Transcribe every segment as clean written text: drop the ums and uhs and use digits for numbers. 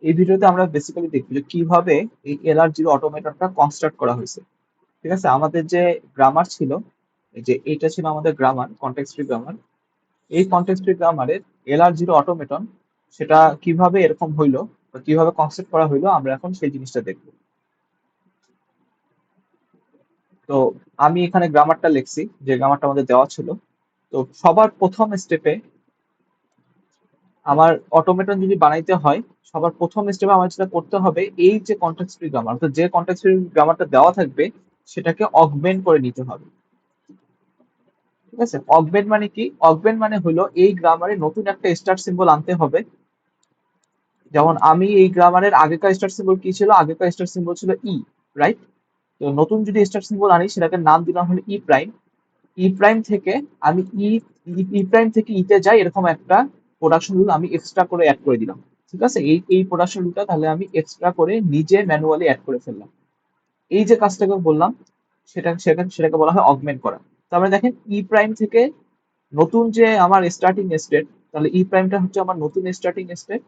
এই ভিডিওতে আমরা বেসিক্যালি দেখব যে কিভাবে এই LR0 অটোমেটনটা কনস্ট্রাক্ট করা হয়েছে। ঠিক আছে, আমাদের যে গ্রামার ছিল, এই যে এটা ছিল আমাদের গ্রামার, কনটেক্সট ফ্রি গ্রামার। এই কনটেক্সট ফ্রি গ্রামারের LR0 অটোমেটন সেটা কিভাবে এরকম হইলো বা কিভাবে কনসেপ্ট করা হইলো, আমরা এখন সেই জিনিসটা দেখব। তো আমি এখানে গ্রামারটা লিখছি, যে গ্রামারটা আমাদের দেওয়া ছিল। তো সবার প্রথম স্টেপে আমার অটোমেটন যদি বানাইতে হয়, সবার প্রথম স্টেপে আমার যেটা করতে হবে, এই যে কনটেক্সট ফ্রি গ্রামার, তো যে কনটেক্সট ফ্রি গ্রামারটা দেওয়া থাকবে সেটাকে অগমেন্ট করে নিতে হবে। ঠিক আছে, অগমেন্ট মানে কি? অগমেন্ট মানে হলো এই গ্রামারে নতুন একটা স্টার সিম্বল আনতে হবে। যেমন আমি এই গ্রামারের আগেকার স্টার সিম্বল কি ছিল? আগেকার স্টার সিম্বল ছিল ই, রাইট? তো নতুন যদি স্টার সিম্বল আনি, সেটাকে নাম দিলাম হলো ই প্রাইম। ই প্রাইম থেকে আমি ই প্রাইম থেকে ইতে যাই, এরকম একটা প্রোডাকশন রুল আমি এক্সট্রা করে অ্যাড করে দিলাম। ঠিক আছে, এই এই প্রোডাকশন রুলটা তাহলে আমি এক্সট্রা করে নিজে ম্যানুয়ালি অ্যাড করে ফেললাম। এই যে কাজটাকে বললাম, সেটাকে বলা হয় অগমেন্ট করা। তারপরে দেখেন, ই প্রাইম থেকে নতুন যে আমার স্টার্টিং স্টেট, তাহলে ই প্রাইমটা হচ্ছে আমার নতুন স্টার্টিং স্টেট।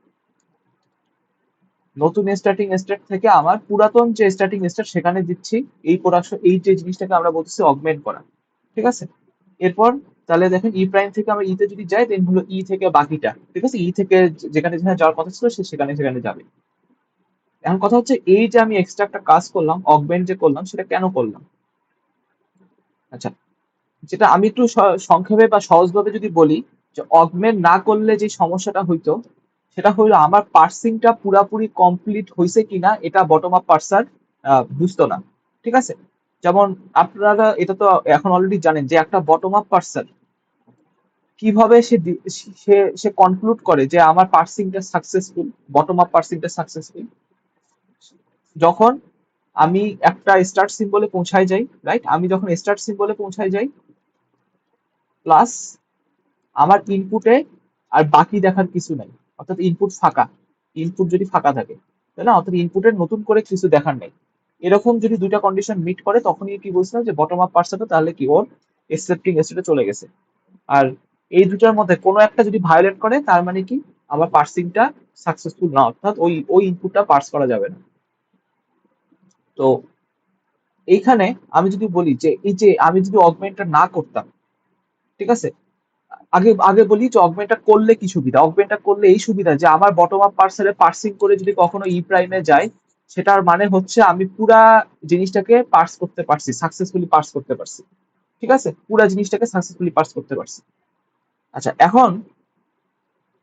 নতুন স্টার্টিং স্টেট থেকে আমার পুরাতন যে স্টার্টিং স্টেট সেখানে দিচ্ছি এই প্রোডাকশন, এই যে জিনিসটাকে আমরা বলতেছি অগমেন্ট করা। ঠিক আছে, এরপর তাহলে দেখেন ই প্রাইম থেকে আমরা ইতে যদি যাই, দেন হলো ই থেকে বাকিটা। ঠিক আছে, ই থেকে যেখানে যেখানে যাওয়ার কথা ছিল সে সেখানে সেখানে যাবে। এখন কথা হচ্ছে, এই যে আমি এক্সট্রা একটা কাজ করলাম, অগমেন্ট যে করলাম, সেটা কেন করলাম? আচ্ছা, যেটা আমি একটু সংক্ষেপে বা সহজভাবে যদি বলি, যে অগমেন্ট না করলে যে সমস্যাটা হইতো, সেটা হলো আমার পার্সিংটা পুরাপুরি কমপ্লিট হয়েছে কিনা এটা বটম আপ পার্সার বুঝতো না। ঠিক আছে, যেমন আপনারা এটা তো এখন অলরেডি জানেন যে একটা বটম আপ পার্সার কিভাবে সে সে কনক্লুড করে যে আমার পার্সিংটা সাকসেসফুল, বটম আপ পার্সিংটা সাকসেসফুল, যখন আমি একটা স্টার্ট সিম্বলে পৌঁছায় যাই। রাইট, আমি যখন স্টার্ট সিম্বলে পৌঁছায় যাই, প্লাস আমার ইনপুটে আর বাকি দেখার কিছু নাই, অর্থাৎ ইনপুট ফাঁকা। ইনপুট যদি ফাঁকা থাকে, তাই না, অর্থাৎ ইনপুটের নতুন করে কিছু দেখার নেই। এরকম যদি দুইটা কন্ডিশন মিট করে, তখনই কি বলছিলাম যে বটম আপ পার্সনটা তাহলে কি ওর এক্সেপ্টিং স্টেটে চলে গেছে। আর এই দুটার মধ্যে কোনো একটা যদি ভায়োলেট করে, তার মানে কি আমার পার্সিংটা সাকসেসফুল না, অর্থাৎ ওই ওই ইনপুটটা পার্স করা যাবে না। তো এইখানে আমি যদি বলি যে এই যে আমি যদি অগমেন্টটা না করতাম, ঠিক আছে, আগে আগে বলি যে অগমেন্টটা করলে কি সুবিধা। অগমেন্টটা করলে এই সুবিধা যে আমার বটম আপ পার্সারে পার্সিং করে যদি কখনো ই প্রাইমে যায়, সেটার মানে হচ্ছে আমি পুরা জিনিসটাকে পার্স করতে পারছি, সাকসেসফুলি পার্স করতে পারছি। ঠিক আছে, পুরা জিনিসটাকে সাকসেসফুলি পার্স করতে পারছি। আচ্ছা, এখন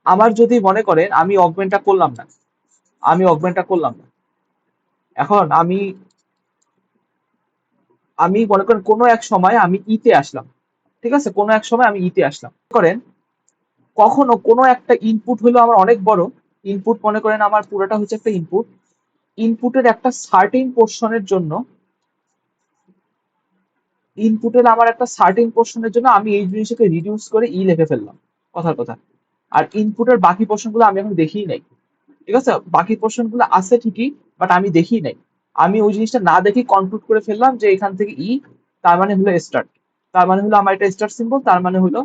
আমার যদি মনে করেন আমি অগমেন্টটা করলাম না, আমি অগমেন্টটা করলাম না, এখন আমি আমি মনে করেন কোনো এক সময় আমি ইতে আসলাম। ঠিক আছে, কোনো এক সময় আমি ইতে আসলাম করেন, কখনো কোনো একটা ইনপুট হলো আমার অনেক বড় ইনপুট, মনে করেন আমার পুরোটা হচ্ছে একটা ইনপুট। ইনপুটের একটা সার্টেন পোর্শনের জন্য, ইনপুটের আমার একটা সার্টেন পোর্শনের জন্য আমি এই জিনিসটাকে রিডিউস করে ই লিখে ফেললাম, কথার কথা। আর ইনপুটের বাকি পোর্শন গুলো আমি এখন দেখিই নাই। ঠিক আছে, বাকি পোর্শন গুলো আছে ঠিকই, বাট আমি দেখিই নাই। আমি ওই জিনিসটা না দেখে কনক্লুড করে ফেললাম যে এখান থেকে ই, তার মানে হলো স্টার্ট, তার মানে হলো আমার এটা স্টার্ট সিম্বল, তার মানে হলো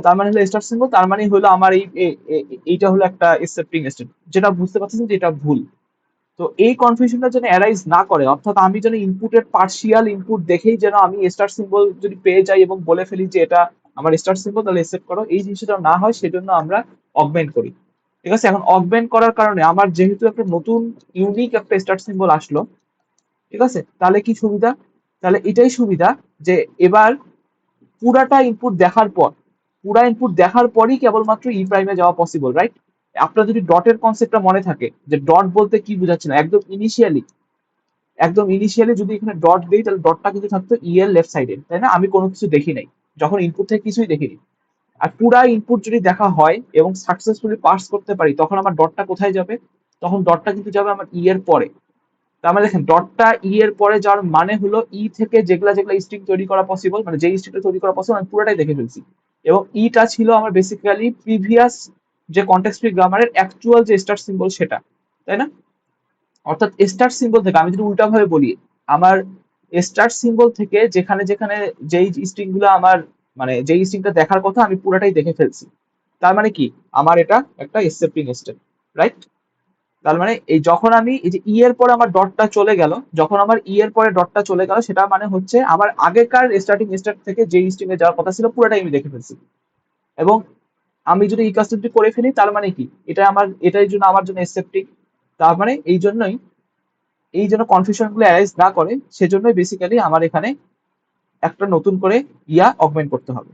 তার মানে হলো স্টার সিম্বল, তার মানে হলো আমার এইটা হলো একটা একসেপ্টিং স্টেট, যেটা বুঝতে পারছেন যে এটা ভুল। তো এই কনফিউশনটা যেন অ্যারাইজ না করে, অর্থাৎ আমি যেন ইনপুটের পার্শিয়াল ইনপুট দেখেই যেন আমি স্টার সিম্বল যদি পেয়ে যাই এবং বলে ফেলি যে এটা আমার স্টার সিম্বল, তাহলে অ্যাকসেপ্ট করো, এই জিনিসটা না হয় সেজন্য আমরা অগমেন্ট করি। ঠিক আছে, এখন অগমেন্ট করার কারণে আমার যেহেতু একটা নতুন ইউনিক একটা স্টার সিম্বল আসলো, ঠিক আছে, তাহলে কি সুবিধা? তাহলে এটাই সুবিধা যে এবার পুরাটা ইনপুট দেখার পর, পুরা ইনপুট দেখার পরই কেবলমাত্র ই প্রাইমে যাওয়া পসিবল, রাইট? আপনার যদি ডটের কনসেপ্টটা মনে থাকে, যে ডট বলতে কি বোঝাচ্ছিল, একদম ইনিশিয়ালি যদি এখানে ডট দিই, তাহলে ডটটা কিন্তু থাকতো ই এর লেফট সাইডে, তাই না? আমি কোনো কিছু দেখি নাই, যখন ইনপুট থেকে কিছুই দেখিনি। আর পুরা ইনপুট যদি দেখা হয় এবং সাকসেসফুলি পার্স করতে পারি, তখন আমার ডটটা কোথায় যাবে? তখন ডটটা কিন্তু যাবে আমার ই এর পরে। তার মানে দেখেন, ডটটা ই এর পরে যাওয়ার মানে হলো ই থেকে যেগুলা যেগুলা স্ট্রিং তৈরি করা পসিবল, মানে যে স্ট্রিংটা তৈরি করা পসিবল, আমি পুরোটাই দেখে ফেলছি। এবং ইটা ছিল আমার বেসিক্যালি প্রিভিয়াস যে কন্টেক্সট ফ্রি গ্রামারের অ্যাকচুয়াল যে স্টার সিম্বল সেটা, তাই না? অর্থাৎ স্টার সিম্বল থেকে আমি যদি উল্টা ভাবে বলি, আমার স্টার সিম্বল থেকে যেখানে যেখানে যেই স্ট্রিং গুলো আমার, মানে যেই স্ট্রিংটা দেখার কথা, আমি পুরাটাই দেখে ফেলছি। তার মানে কি, আমার এটা একটা অ্যাকসেপ্টিং স্টেট। রাইট? তার মানে এই যখন আমি এই যে ই এর পরে আমার ডটটা চলে গেল, যখন আমার ই এর পরে ডটটা চলে গেল, সেটা মানে হচ্ছে আমার আগেকার স্টার্টিং স্টেট থেকে যে স্ট্রিমে যাওয়ার কথা ছিল পুরোটাই আমি দেখে ফেলছি। এবং আমি যদি এই কাজটা যদি করে ফেলি তার মানে কি, এটার জন্য আমার জন্য অ্যাকসেপ্টিং। তার মানে এই জন্য কনফিউশন গুলো অ্যারাইজ না করে, সেজন্যই বেসিক্যালি আমার এখানে একটা নতুন করে অগমেন্ট করতে হবে।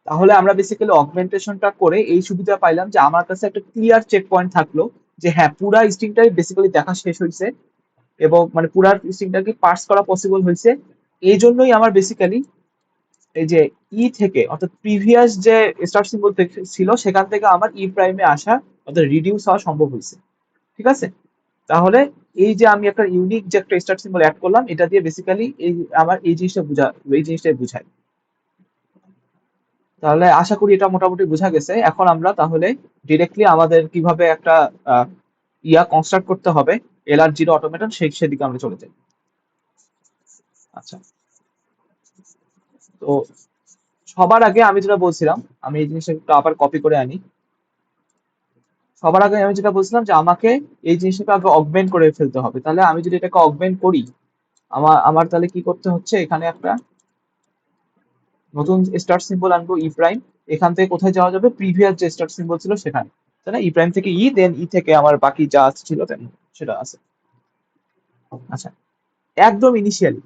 তাহলে আমরা বেসিক্যালি অগমেন্টেশনটা করে এই সুবিধা পাইলাম যে আমার কাছে একটা ক্লিয়ার চেক পয়েন্ট থাকলো যে হ্যাঁ, পুরা স্ট্রিংটাই বেসিক্যালি দেখা শেষ হয়েছে, এবং মানে পুরা স্ট্রিংটাকে পার্স করা পসিবল হয়েছে। এই জন্যই আমার বেসিক্যালি এই যে ই থেকে, অর্থাৎ প্রিভিয়াস যে স্টার্ট সিম্বল ছিল সেখান থেকে আমার ই প্রাইমে আসা, অর্থাৎ রিডিউস হওয়া সম্ভব হয়েছে। ঠিক আছে? তাহলে এই যে আমি একটা ইউনিক যে একটা স্টার্ট সিম্বল অ্যাড করলাম, এটা দিয়ে বেসিক্যালি আমার এই জিনিসটাই বোঝায়। তাহলে আশা করি এটা মোটামুটি বোঝা গেছে। এখন আমরা তাহলে ডিরেক্টলি আমাদের কিভাবে একটা আহ, কনস্ট্রাক্ট করতে হবে LR0 অটোমেটন, সেদিকে আমরা চলে যাই। আচ্ছা, তো সবার আগে আমি যেটা বলছিলাম, আমি এই জিনিসটা একটু আবার কপি করে আনি। সবার আগে আমি যেটা বলছিলাম যে আমাকে এই জিনিসটাকে আগে অগমেন্ট করে ফেলতে হবে। তাহলে আমি যদি এটাকে অগমেন্ট করি, আমার আমার তাহলে কি করতে হচ্ছে, এখানে একটা নতুন স্টার্ট সিম্বল আনবো ই প্রাইম। এখান থেকে কোথায় যাওয়া যাবে, প্রিভিয়াস যে স্টার্ট সিম্বল ছিল সেখানে, তাই না? ই প্রাইম থেকে দেন ই থেকে আমার বাকি যা ছিল তেমন সেটা আছে। আচ্ছা, একদম ইনিশিয়ালি,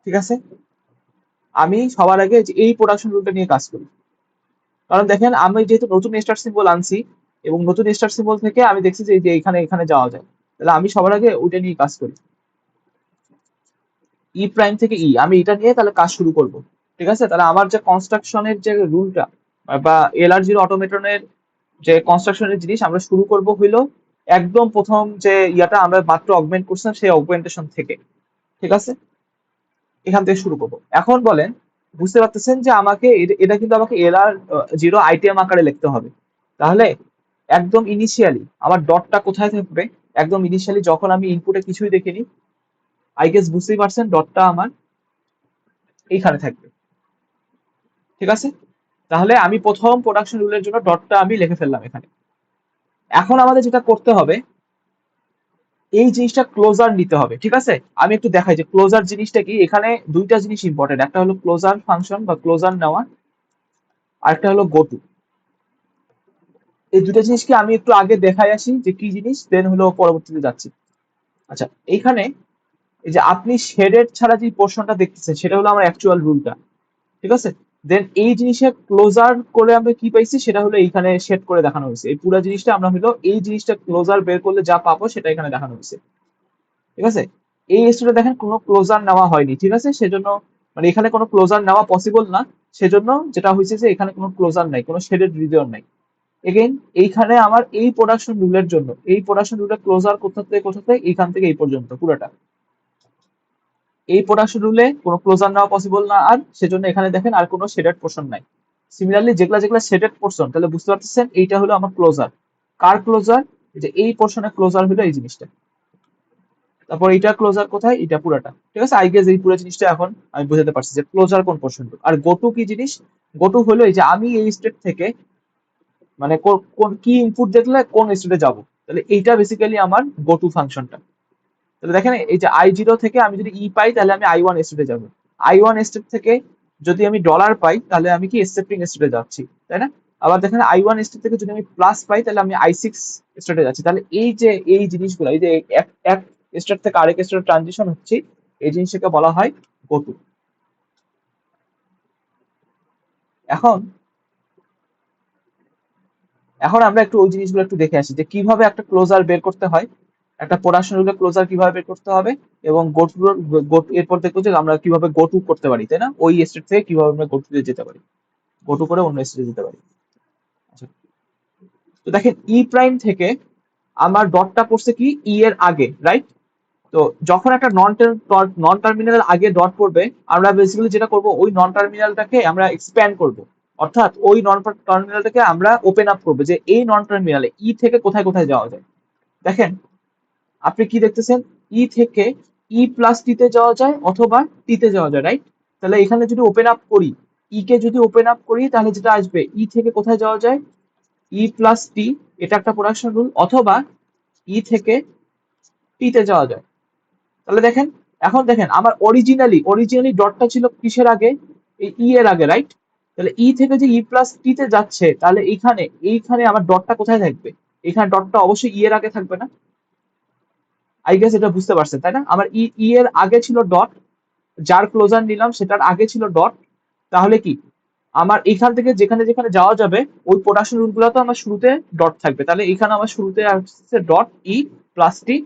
ঠিক আছে, আমি সবার আগে যে এই প্রোডাকশন রুলটা নিয়ে কাজ করি। কারণ দেখেন, আমি যেহেতু নতুন স্টার সিম্বল আনছি, এবং নতুন স্টার সিম্বল থেকে আমি দেখছি যে এই যে এখানে এখানে যাওয়া যায়, তাহলে আমি সবার আগে ওইটা নিয়ে কাজ করি। ই প্রাইম থেকে আমি এটা নিয়ে তাহলে কাজ শুরু করব। ঠিক আছে? তাহলে আমার যে কনস্ট্রাকশনের যে রুলটা বা LR0 অটোমেটনের যে কনস্ট্রাকশনের জিনিস আমরা শুরু করব হইলো একদম প্রথম যে আমরা মাত্র অগমেন্ট করছিলাম সেই অগমেন্টেশন থেকে। ঠিক আছে? এখান থেকে শুরু করব। এখন বলেন, বুঝতে পারতেছেন যে আমাকে এটা কিন্তু আমাকে LR0 আইটেম আকারে লিখতে হবে। তাহলে একদম ইনিশিয়ালি আমার ডটটা কোথায় থাকবে? একদম ইনিশিয়ালি যখন আমি ইনপুটে কিছুই দেখিনি, আই গেস বুঝতেই পারছেন, ডটটা আমার এইখানে থাকবে। ঠিক আছে? তাহলে আমি প্রথম প্রোডাকশন রুলের জন্য ডটটা আমি লিখে ফেললাম এখানে। এখন আমাদের যেটা করতে হবে, এই জিনিসটা ক্লোজার নিতে হবে। ঠিক আছে? আমি একটু দেখাই যে ক্লোজার জিনিসটা কি। এখানে দুইটা জিনিস ইম্পর্টেন্ট, একটা হলো ক্লোজার ফাংশন বা ক্লোজার নেওয়া, আরেকটা হলো গোটু। এই দুটো জিনিসকে আমি একটু আগে দেখাই আসি যে কি জিনিস, দেন হলো পরবর্তীতে যাচ্ছি। আচ্ছা, এইখানে এই যে আপনি শেডেড ছাড়া যে পোর্শনটা দেখতেছেন সেটা হলো আমার অ্যাকচুয়াল রুলটা। ঠিক আছে? দেন এই জিনিসে ক্লোজার করে আমরা কি পাইছি, সেটা হলো এইখানে শেড করে দেখানো হয়েছে। এই পুরো জিনিসটা আমরা হলো এই জিনিসটা ক্লোজার বের করলে যা পাবো সেটা এখানে দেখানো হয়েছে। ঠিক আছে? এই স্টোরে দেখেন কোনো ক্লোজার নেওয়া হয়নি। ঠিক আছে? সেজন্য মানে এখানে কোনো ক্লোজার নেওয়া পসিবল না। সেজন্য যেটা হয়েছে যে এখানে কোনো ক্লোজার নাই, কোনো শেডেড রিজন নাই। এগেইন এইখানে আমার এই প্রোডাকশন রুলের জন্য এই প্রোডাকশন রুলের ক্লোজার কোথা থেকে এইখান থেকে এই পর্যন্ত পুরোটা। এই প্রোডাকশন রুলে কোনো ক্লোজার নেওয়া পসিবল না, আর সেজন্য এখানে দেখেন আর কোনো শেডেড পোর্শন নাই। সিমিলারলি যেগুলা যেগুলা শেডেড পোর্শন, তাহলে বুঝতে পারতেছেন এইটা হলো আমার ক্লোজার। কার ক্লোজার? যে এই পোর্শনের ক্লোজার হলো এই জিনিসটা। তারপর এটা ক্লোজার কোথায়, এটা পুরাটা। ঠিক আছে? আই গেস এই পুরো জিনিসটা এখন আমি বুঝাতে পারছি যে ক্লোজার কোন পোর্শন। আর গোটু কি জিনিস? গোটু হলো এই যে আমি এই স্টেট থেকে মানে কোন কি ইনপুট দেখলে কোন স্টেটে যাব, তাহলে এইটা বেসিক্যালি আমার গোটু ফাংশনটা। তাহলে দেখেন, এই যে I0 থেকে আমি যদি পাই তাহলে আমি I1 স্টেটে যাব। I1 স্টেট থেকে যদি আমি ডলার পাই তাহলে আমি কি অ্যাকসেপ্টিং স্টেটে যাচ্ছি, তাই না? আবার দেখেন, I1 স্টেট থেকে যদি আমি প্লাস পাই তাহলে আমি I6 স্টেটে যাচ্ছি। তাহলে এই যে এই জিনিসগুলো, এই যে এক এক স্টেট থেকে আরেক স্টেটে ট্রানজিশন হচ্ছে, এই জিনিসটাকে বলা হয় গোটু। এখন এখন আমরা একটু ওই জিনিসগুলো একটু দেখে আসি যে কিভাবে একটা ক্লোজার বের করতে হয়, একটা প্রোডাকশন রুলের ক্লোজার কিভাবে বের করতে হবে, এবং এরপর দেখবো যে আমরা কিভাবে গোটু করতে পারি, তাই না? ওই স্টেট থেকে কিভাবে আমরা গোটুতে যেতে পারি, গোটু করে অন্য স্টেটে যেতে পারি। আচ্ছা, তো দেখেন প্রাইম থেকে আমার ডটটা পড়ছে কি এর আগে, রাইট? তো যখন একটা নন টার্মিনাল আগে ডট পড়বে, আমরা বেসিক্যালি যেটা করব, ওই নন টার্মিনালটাকে আমরা এক্সপ্যান্ড করব। অর্থাৎ ওই নন টার্মিনালটাকে আমরা ওপেন আপ করবো যে এই নন টার্মিনালে থেকে কোথায় কোথায় যাওয়া যায়। দেখেন, আপনি কি দেখতেছেন, থেকে প্লাস টিতে যাওয়া যায় অথবা টিতে যাওয়া যায়, রাইট? তাহলে এখানে যদি ওপেন আপ করি, কে যদি ওপেন আপ করি তাহলে যেটা আসবে, থেকে কোথায় যাওয়া যায়, ই প্লাস টি, এটা একটা প্রোডাকশন রুল, অথবা ই থেকে টি তে যাওয়া যায়। তাহলে দেখেন, এখন দেখেন আমার অরিজিনালি ডটটা ছিল কিসের আগে, এই ই এর আগে, রাইট? তাহলে ই থেকে যে ই প্লাস টি তে যাচ্ছে, তাহলে এইখানে আমার ডটটা কোথায় থাকবে? এখানে ডটটা অবশ্যই ই এর আগে থাকবে না? আই গেস এটা বুঝতে পারছেন, তাই না? আমার ই এর আগে ছিল ডট, যার ক্লোজার নিলাম সেটার আগে ছিল ডট। তাহলে কি আমার এখান থেকে যেখানে যেখানে যাওয়া যাবে ওই প্রোডাকশন রুল গুলো তো আমার শুরুতে ডট থাকবে, তাহলে এখানে আমার শুরুতে আসছে ডট ই প্লাস টি।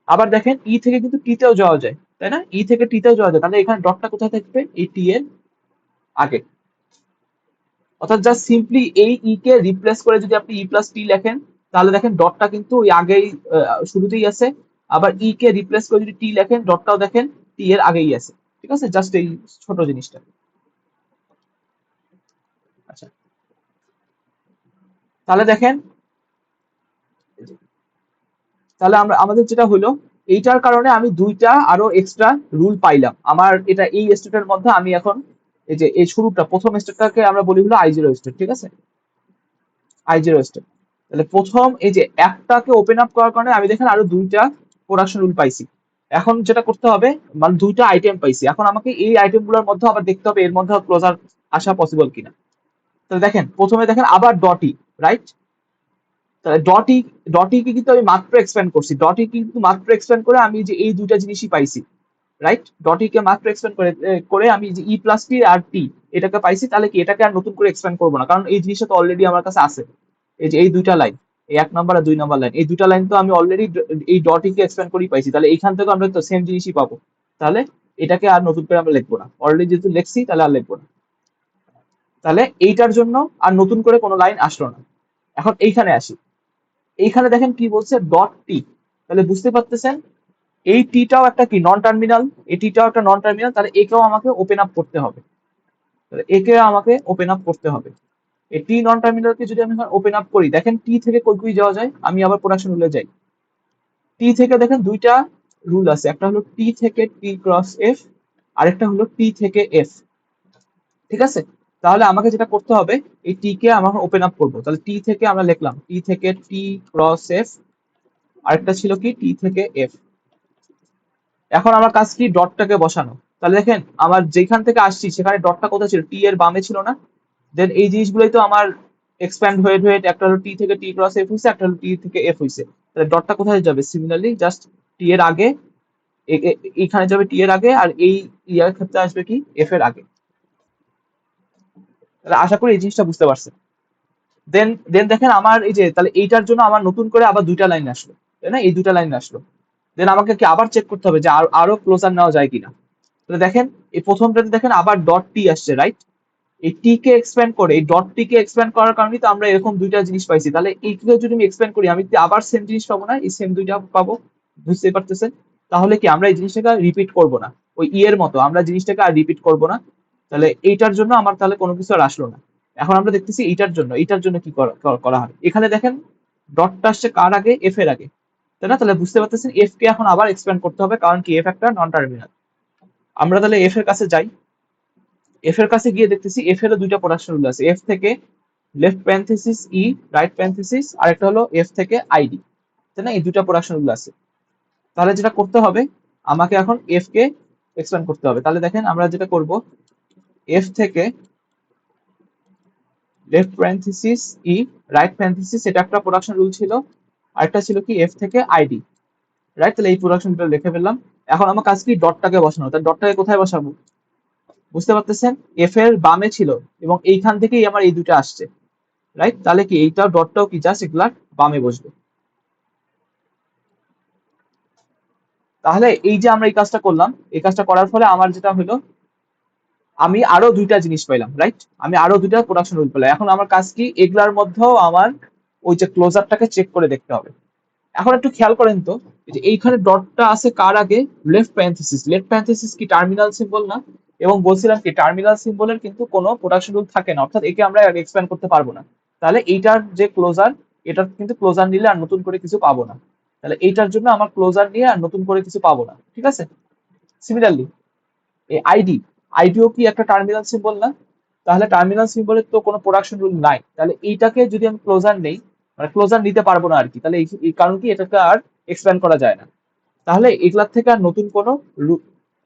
আবার দেখেন ই থেকে কিন্তু টি তেও যাওয়া যায়, তাই না? ই থেকে টি তেও যাওয়া যায়, তাহলে এখানে ডটটা কোথায় থাকবে? এই টি এর আগে। অর্থাৎ জাস্ট সিম্পলি এই ই কে রিপ্লেস করে যদি আপনি ই প্লাস টি লেখেন, তাহলে দেখেন ডটটা কিন্তু ওই আগেই শুরুতেই আছে। আবার ই কে রিপ্লেস করে যদি টি লেখেন, ডটটাও দেখেন টি এর আগেই আছে। ঠিক আছে, জাস্ট এই ছোট জিনিসটা। আচ্ছা, তাহলে দেখেন, তাহলে আমাদের যেটা হলো, এইটার কারণে আমি দুইটা আরো এক্সট্রা রুল পাইলাম। আমার এটা এই স্টেটের মধ্যে আমি এখন এই যে এই শুরুটা প্রথম স্টেটটাকে আমরা বলি হলো I0 স্টেট, ঠিক আছে? I0 state. তাহলে প্রথম এই যে একটাকে ওপেন আপ করার কারণে আমি দেখেন আরো দুইটা প্রোডাকশন রুল পাইছি। এখন যেটা করতে হবে, মানে দুইটা আইটেম পাইছি, এখন আমাকে এই আইটেম গুলোর মধ্যে আবার দেখতে হবে এর মধ্যে ক্লোজার আসা পসিবল কিনা। তাহলে দেখেন প্রথমে দেখেন আবার ডটি, রাইট? তাহলে ডটি কে কিন্তু আমি মাত্র এক্সপ্যান্ড করছি, ডটি কিন্তু মাত্র এক্সপ্যান্ড করে আমি যে এই দুইটা জিনিসই পাইছি, রাইট? ডটি কে মাত্র এক্সপ্যান্ড করে আমি যে ই প্লাস টি আর টি এটাকে পাইছি। তাহলে কি এটাকে আর নতুন করে এক্সপ্যান্ড করবো না, কারণ এই জিনিসটা তো অলরেডি আমার কাছে আছে। এই যে এই দুইটা লাইন, এই 1 নাম্বার আর 2 নাম্বার লাইন, এই দুইটা লাইন তো আমি অলরেডি এই ডটি কে এক্সপ্যান্ড করেই পাইছি, তাহলে এইখান থেকে আমরা তো সেম জিনিসই পাবো। তাহলে এটাকে আর নতুন করে আমরা লিখবো না, অলরেডি যেহেতু লিখছি তাহলে আর লিখবো না। তাহলে এইটার জন্য আর নতুন করে কোনো লাইন আসলো না। এখন এইখানে আসি, এইখানে দেখেন কি বলছে, ডট টি। তাহলে বুঝতে পারতেছেন এই টিটাও একটা কি নন টার্মিনাল, এই টিটাও একটা নন টার্মিনাল, তাহলে একেও আমাকে ওপেন আপ করতে হবে। তাহলে একে আমাকে ওপেন আপ করতে হবে। এই টি নন টার্মিনালকে যদি আমি ওপেন আপ করি, দেখেন টি থেকে কই কই যাওয়া যায়, আমি আবার প্রোডাকশন রুলে যাই। টি থেকে দেখেন দুইটা রুল আছে, একটা হলো টি থেকে টি ক্রস এফ, আরেকটা হলো টি থেকে এফ। ঠিক আছে, তাহলে আমাকে যেটা করতে হবে, এই টি কে আমরা ওপেন আপ করবো। তাহলে টি থেকে আমরা লিখলাম টি থেকে টি ক্রস এফ, আরেকটা ছিল কি টি থেকে এফ। এখন আমার কাজ কি ডটটাকে বসানো। তাহলে দেখেন আমার যেখান থেকে আসছি সেখানে ডটটা কোথায় ছিল, টি এর বামে ছিল না? দেন এই জিনিসগুলোই তো আমার এক্সপ্যান্ড হয়ে হয়ে একটা হলো টি থেকে টি ক্রস এফ হয়েছে, একটা হলো টি থেকে এফ হয়েছে। তাহলে ডটটা কোথায় যাবে? সিমিলারলি জাস্ট টি এর আগে, এখানে যাবে টি এর আগে, আর এই ইয়ার ক্ষেত্রে আসবে কি এফ এর আগে। তাহলে আশা করি এই জিনিসটা বুঝতে পারছেন। দেন দেন দেখেন আমার এই যে, তাহলে এইটার জন্য আমার নতুন করে আবার দুইটা লাইন আসলো, তাই না? এই দুইটা লাইন আসলো। দেন আমাকে কি আবার চেক করতে হবে যে আরো ক্লোজার নেওয়া যায় কিনা। তাহলে দেখেন এই প্রথমটাতে দেখেন আবার ডট টি আসছে, রাইট? এই টি কে এক্সপ্যান্ড করে, এই ডট টি কে এক্সপ্যান্ড করার কারণে তো আমরা এরকম দুইটা জিনিস পাইছি। তাহলে এইগুলো যদি আমি এক্সপ্যান্ড করি, আমি কি আবার সেম জিনিস পাবো না? এই সেম দুইটা পাবো, বুঝতে পারতেছেন? তাহলে কি আমরা এই জিনিসটাকে রিপিট করব না, ওই ই এর মতো আমরা জিনিসটাকে আর রিপিট করব না। তাহলে এইটার জন্য আমার তাহলে কোনো কিছু আর আসলো না। এখন আমরা দেখতেছি এইটার জন্য কি করা হয়। এখানে দেখেন ডটটা আসছে কার আগে? এফ এর আগে, তাই না? তাহলে বুঝতে পারতেছেন এফ কে এখন আবার এক্সপ্যান্ড করতে হবে, কারণ কি এফ একটা নন টার্মিনাল। আমরা তাহলে এফ এর কাছে যাই। এফ এর কাছে গিয়ে দেখতেছি এফ এর দুইটা প্রোডাকশন রুল আছে, এফ থেকে লেফট প্যারেনথেসিস ই, রাইট প্যারেনথেসিস, আর একটা হলো এফ থেকে আইডি, তাই না? এই দুইটা প্রোডাকশন রুল আছে। তাহলে যেটা করতে হবে, আমাকে এখন এফ কে এক্সপ্যান্ড করতে হবে। তাহলে দেখেন আমরা যেটা করব, এফ থেকে লেফট প্যারেনথেসিস ই, রাইট প্যারেনথেসিস, এটা একটা প্রোডাকশন রুল ছিল। আরেকটা ছিল কি এফ থেকে আইডি, রাইট? তাহলে এই প্রোডাকশনটা লিখে ফেললাম। এখন আমার কাজ কি ডটটাকে বসানো। তাহলে ডটটাকে কোথায় বসাবো? বুঝতে পারতেছেন এফ এর বামে ছিল এবং এইখান থেকেই আমার এই দুটো আসছে, রাইট? তাহলে কি এইটা ডটটাও কি জাস্ট এগুলা বামে বসবে। তাহলে এই যে আমরা এই কাজটা করলাম, এই কাজটা করার ফলে আমার যেটা হলো, আমি আরো দুইটা জিনিস পাইলাম, রাইট? আমি আরো দুইটা প্রোডাকশন রুল পেলাম। এখন আমার কাজ কি, এগুলার মধ্যেও আমার ওই যে ক্লোজারটাকে চেক করে দেখতে হবে। এখন একটু খেয়াল করেন তো, এই যে এইখানে ডটটা আছে কার আগে? Left parenthesis. লেফট প্যারেনথেসিস কি টার্মিনাল সিম্বল না? এবং বলছিলাম কি টার্মিনাল সিম্বলের কিন্তু কোনো প্রোডাকশন রুল থাকে না, অর্থাৎ একে আমরা এক্সপ্যান্ড করতে পারবো না। তাহলে এইটার যে ক্লোজার, এটার কিন্তু ক্লোজার নিলে আর নতুন করে কিছু পাবো না। তাহলে এইটার জন্য আমার ক্লোজার নিয়ে আর নতুন করে কিছু পাবো না, ঠিক আছে? সিমিলারলি এই আইডিও কি একটা টার্মিনাল সিম্বল না? তাহলে টার্মিনাল সিম্বলের তো কোনো প্রোডাকশন রুল নাই, তাহলে এইটাকে যদি আমি ক্লোজার নেই, মানে ক্লোজার নিতে পারবো না আর কি, তাহলে এই কারণ কি এটাকে আর এক্সপ্যান্ড করা যায় না, তাহলে এগুলার থেকে আর নতুন কোনো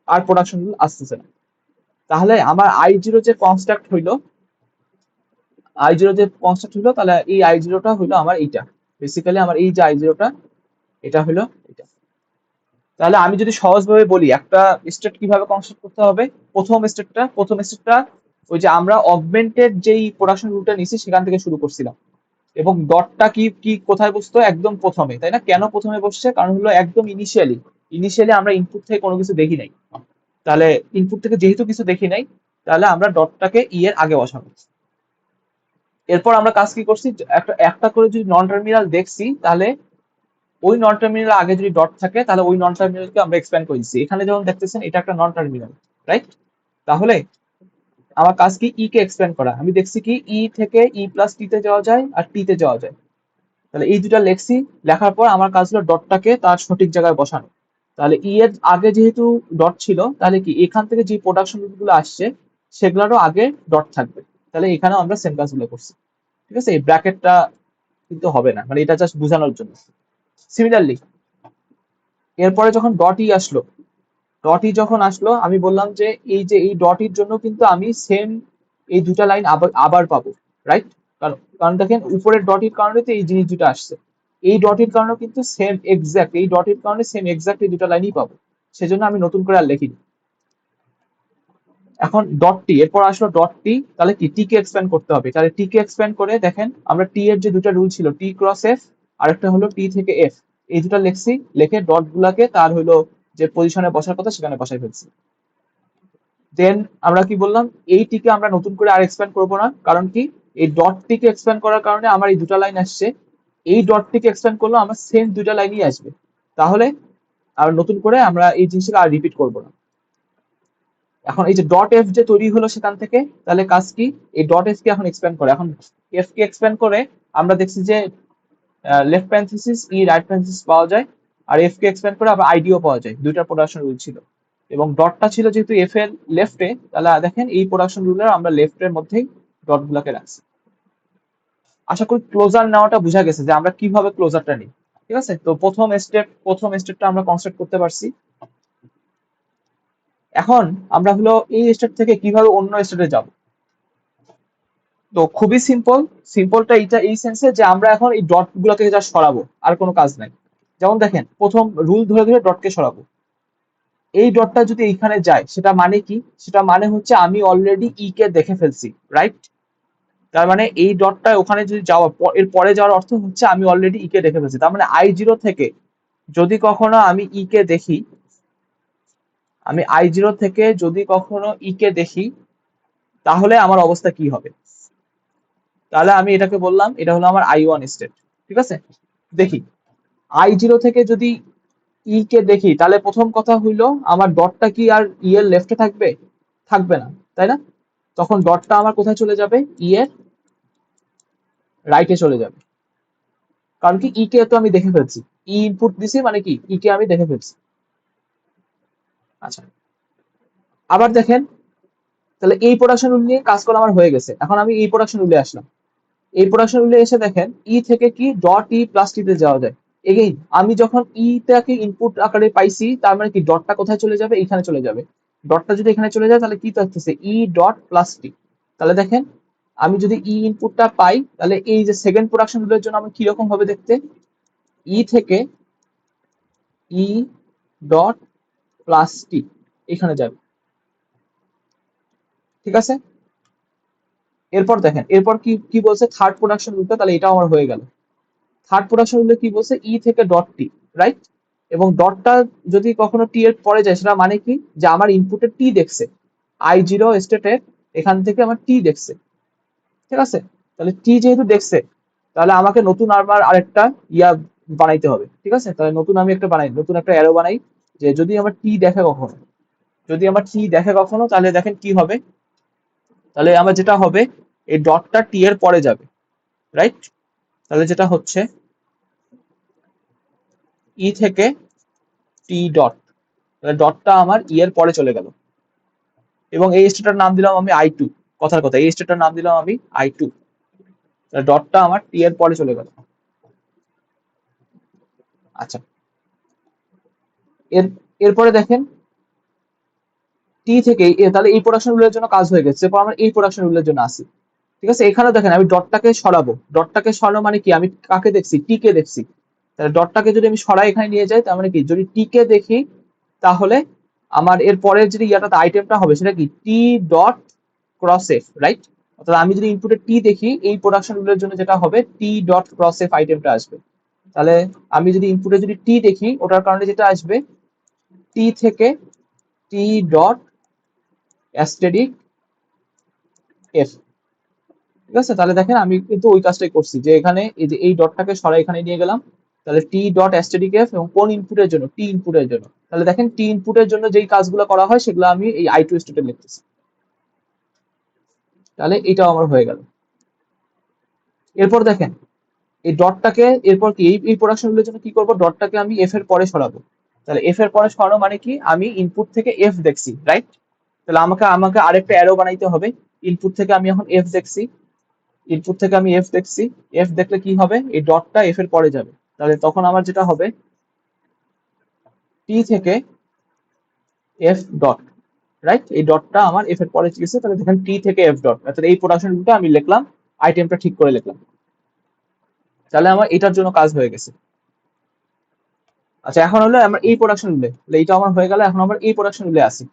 আর প্রোডাকশন রুল আসতেছে না। তাহলে আমার I0 যে কনস্ট্রাক্ট হইলো, I0 যে কনস্ট্রাক্ট হইলো, তাহলে এই I0টা হইলো আমার এইটা, বেসিক্যালি আমার এই যে I0টা এটা হলো এটা। তাহলে আমি যদি সহজভাবে বলি একটা স্টেট কিভাবে কনস্ট্রাক্ট করতে হবে, প্রথম স্টেটটা ওই যে আমরা অগমেন্টেড যেই প্রোডাকশন রুলটা নিছি সেখান থেকে শুরু করছিলাম, এবং ডটটা কি কি কোথায় বসতো, একদম প্রথমে, তাই না? কেন প্রথমে বসছে, কারণ হলো একদম ইনিশিয়ালি আমরা ইনপুট থেকে কোনো কিছু দেখি নাই, তাহলে ইনপুট থেকে যেহেতু কিছু দেখি নাই, তাহলে আমরা ডটটাকে এর আগে বসাবো। এরপর আমরা কাজ কি করছি, একটা একটা করে যদি নন টার্মিনাল দেখছি, তাহলে ওই নন টার্মিনাল আগে যদি ডট থাকে, তাহলে ওই নন টার্মিনালকে আমরা এক্সপ্যান্ড করে দিচ্ছি। এখানে যেমন দেখতেছেন এটা একটা নন টার্মিনাল, রাইট? তাহলে আমার কাজ কি, ই কে এক্সপ্যান্ড করা। আমি দেখছি কি ই থেকে ই প্লাস টি তে যাওয়া যায় আর টি তে যাওয়া যায়, তাহলে এই দুটা লেখছি, লেখার পর আমার কাজ হলো ডটটাকে তার সঠিক জায়গায় বসানো। তাহলে ই এর আগে যেহেতু ডট ছিল, তাহলে কি এখান থেকে যে প্রোডাকশন গুলো আসছে সেগুলোরও আগে ডট থাকবে, তাহলে এখানেও আমরা সেম কাজগুলো করছি। ঠিক আছে, এই ব্র্যাকেটটা কিন্তু হবে না, মানে এটা জাস্ট বোঝানোর জন্য। সিমিলারলি এরপরে যখন ডট ই যখন আসলো আমি বললাম যে এই ডট ইর জন্য কিন্তু আমি সেম এই দুটা লাইন আবার আবার পাবো, রাইট? কারণ কারণ দেখেন উপরের ডট ইর কারণে তো এই জিনিস দুটো আসছে, এই ডট ইর কারণে কিন্তু সেম এক্সাক্ট এই ডট ইর কারণে সেম এক্সাক্ট এই দুটা লাইনই পাবো, সেজন্য আমি নতুন করে আর লিখিনি। এখন ডট টি, এরপর আসলো ডট টি, তাহলে কি টি কে এক্সপ্যান্ড করতে হবে, তাহলে টি কে এক্সপ্যান্ড করে দেখেন আমরা টি এর যে দুটা রুল ছিল, টি ক্রস এফ আর একটা হলো টি থেকে এফ, এই দুটা লিখছি, লিখে ডট গুলাকে তার হলো যে পজিশনে বসার কথা সেখানে বসাই ফেলছি। দেন আমরা কি বললাম, এই টিকে আমরা নতুন করে আর এক্সপ্যান্ড করবো না, কারণ কি এই ডট টিকে এক্সপ্যান্ড করার কারণে আমার এই দুটা লাইন আসছে, এই ডট টিকে এক্সপ্যান্ড করলে আমার সেম দুটা লাইনই আসবে, তাহলে আর নতুন করে আমরা এই জিনিসটা আর রিপিট করবো না। এখন এই যে ডট এফ যে তৈরি হলো সেখান থেকে, তাহলে কাজ কি, এই ডট এফ কে এখন এক্সপ্যান্ড করে, এখন এফ কে এক্সপ্যান্ড করে আমরা দেখছি যে লেফট প্যারেনথেসিস ই রাইট প্যারেনথেসিস পাওয়া যায়, আর এফ কে এক্সপ্যান্ড করে আবার আইডিও পাওয়া যায়, দুইটা প্রোডাকশন রুল ছিল, এবং ডটটা ছিল যেহেতু এফ এর লেফটে, তাহলে দেখেন এই প্রোডাকশন রুলের আমরা লেফটের মধ্যেই ডট গুলাকে রাখছি। আশা করি ক্লোজার নেওয়াটা বোঝা গেছে যে আমরা কিভাবে ক্লোজারটা নিই। ঠিক আছে, তো প্রথম স্টেপটা আমরা কনস্ট্রাক্ট করতে পারছি। এখন আমরা হলো এই স্টেট থেকে কিভাবে অন্য স্টেটে যাব। তো খুবই সিম্পলটা এইটা এই সেন্সে যে আমরা এখন এই ডট গুলোকে যা সরাবো, আর কোনো কাজ নাই। যেমন দেখেন প্রথম রুল ধরে ধরে ডটকে সরাবো, এই ডটটা যদি এইখানে যায় সেটা মানে কি, সেটা মানে হচ্ছে আমি অলরেডি ই কে দেখে ফেলছি, রাইট? তার মানে এই ডটটা ওখানে যদি এর পরে যাওয়ার অর্থ হচ্ছে আমি অলরেডি ই কে দেখে ফেলছি, তার মানে I0 থেকে যদি কখনো আমি ই কে দেখি, আমি I0 থেকে যদি কখনো ই কে দেখি, তাহলে আমার অবস্থা কি হবে। তাহলে আমি এটাকে বললাম এটা হলো আমার I1 স্টেট। ঠিক আছে, দেখি I0 থেকে যদি ই কে দেখি, তাহলে প্রথম কথা হইলো আমার ডটটা কি আর ই এর লেফটে থাকবে? থাকবে না, তাই না? তখন ডটটা আমার কোথায় চলে যাবে, ই এর রাইটে চলে যাবে, কারণ কি ই কে তো আমি দেখে ফেলছি, ই ইনপুট দিছি মানে কি ই কে আমি দেখে ফেলছি। আচ্ছা, আবার দেখেন, তাহলে এই প্রোডাকশন রুল নিয়ে কাজ করা আমার হয়ে গেছে, এখন আমি এই প্রোডাকশন রুলে আসলাম। এই প্রোডাকশন রুলে এসে দেখেন ই থেকে কি ডট ই প্লাস টি তে যাওয়া যায়। এগেইন আমি যখন ই টাকে ইনপুট আকারে পাইছি, তার মানে কি ডটটা কোথায় চলে যাবে, এখানে চলে যাবে। ডটটা যদি এখানে চলে যায় তাহলে কি থাকতেছে, ই ডট প্লাস টি। তাহলে দেখেন আমি যদি ই ইনপুটটা পাই, তাহলে এই যে সেকেন্ড প্রোডাকশন রুলের জন্য আমি কিরকম হবে দেখতে, ই থেকে ই ডট প্লাস টি এখানে যাবে। ঠিক আছে, এরপর দেখেন এরপর কি কি বলছে থার্ড প্রোডাকশন রুলটা, তাহলে এটাও আমার হয়ে গেল। থার্ড প্রোডাকশন রুলে কি বলছে, ই থেকে ডট টি, রাইট? এবং ডটটা যদি কখনো টি এর পরে যায়, সেটা মানে কি যে আমার ইনপুটে টি দেখছে, I0 স্টেটে এখান থেকে আমার টি দেখছে। ঠিক আছে, তাহলে টি যেহেতু দেখছে, তাহলে আমাকে নতুন আরেকটা ইয়া বানাইতে হবে। ঠিক আছে, তাহলে নতুন একটা অ্যারো বানাই, যে যদি আমার টি দেখে কখনো, তাহলে দেখেন কি হবে, তাহলে আমার যেটা হবে এই ডটটা টি এর পরে যাবে, রাইট? তাহলে যেটা হচ্ছে ই থেকে টি ডট, তাহলে ডটটা আমার ই এর পরে চলে গেল, এবং এই স্টেটটার নাম দিলাম আমি I2। কথার কথা, এই স্টেটটার নাম দিলাম আমি I2, ডটটা আমার টি এর পরে চলে গেল। আচ্ছা, এরপরে দেখেন টি থেকে তাহলে এই প্রোডাকশন রুলের জন্য কাজ হয়ে গেছে, এরপর আমরা এই প্রোডাকশন রুলের জন্য আসি। ঠিক আছে, এখানে দেখেন আমি ডটটাকে সরাবো, ডটটাকে সরানো মানে কি, আমি কাকে দেখছি, টি কে দেখছি। তাহলে ডটটাকে যদি আমি সরাই এখানে নিয়ে যাই, তার মানে কি, যদি টি কে দেখি তাহলে আমার এর পরের যে ইয়াটা আইটেমটা হবে সেটা কি, টি ডট ক্রস এফ, রাইট? অর্থাৎ আমি যদি ইনপুটে টি দেখি, এই প্রোডাকশন রুলের জন্য যেটা হবে টি ডট ক্রস এফ আইটেমটা আসবে। তাহলে আমি যদি ইনপুটে যদি টি দেখি, ওটার কারণে যেটা আসবে টি থেকে টি ডট অ্যাস্টেরিক এফ। ঠিক আছে, তাহলে দেখেন আমি কিন্তু ওই কাজটাই করছি, যে এখানে এই যে এই ডটটাকে সরাই এখানে নিয়ে গেলাম। তাহলে টি ডট অ্যাস্টেরিক এফ, এবং কোন ইনপুটের জন্য, টি ইনপুটের জন্য। তাহলে দেখেন টি ইনপুটের জন্য যেই কাজগুলো করা হয় সেগুলো আমি এই I2 স্টেটে লিখতেছি। তাহলে এটাও আমার হয়ে গেল। এরপর দেখেন এই ডটটাকে, এরপর কি এই প্রোডাকশন গুলোর জন্য কি করব, ডটটাকে আমি এফ এর পরে সরাবো। তাহলে এফ এর পরে সরানো মানে কি, আমি ইনপুট থেকে এফ দেখছি, রাইট? তাহলে আমাকে আমাকে আরেকটা অ্যারো বানাইতে হবে। ইনপুট থেকে আমি এখন এফ দেখছি, ইনপুট থেকে আমি এফ দেখছি, এফ দেখলে কি হবে, এই ডটটা এফ এর পরে যাবে। তাহলে তখন আমার যেটা হবে টি থেকে এফ ডট, রাইট? এই ডটটা আমার এফ এর পরে গেছে, তাহলে দেখেন টি থেকে এফ ডট, অর্থাৎ এই প্রোডাকশনটা আমি লিখলাম, আইটেমটা ঠিক করে লিখলাম। তাহলে আমার এটার জন্য কাজ হয়ে গেছে। আচ্ছা, এখন হলো আমার এই প্রোডাকশন রুলে, এইটা আমার হয়ে গেল। এখন আমার এই প্রোডাকশন রুলে আসি।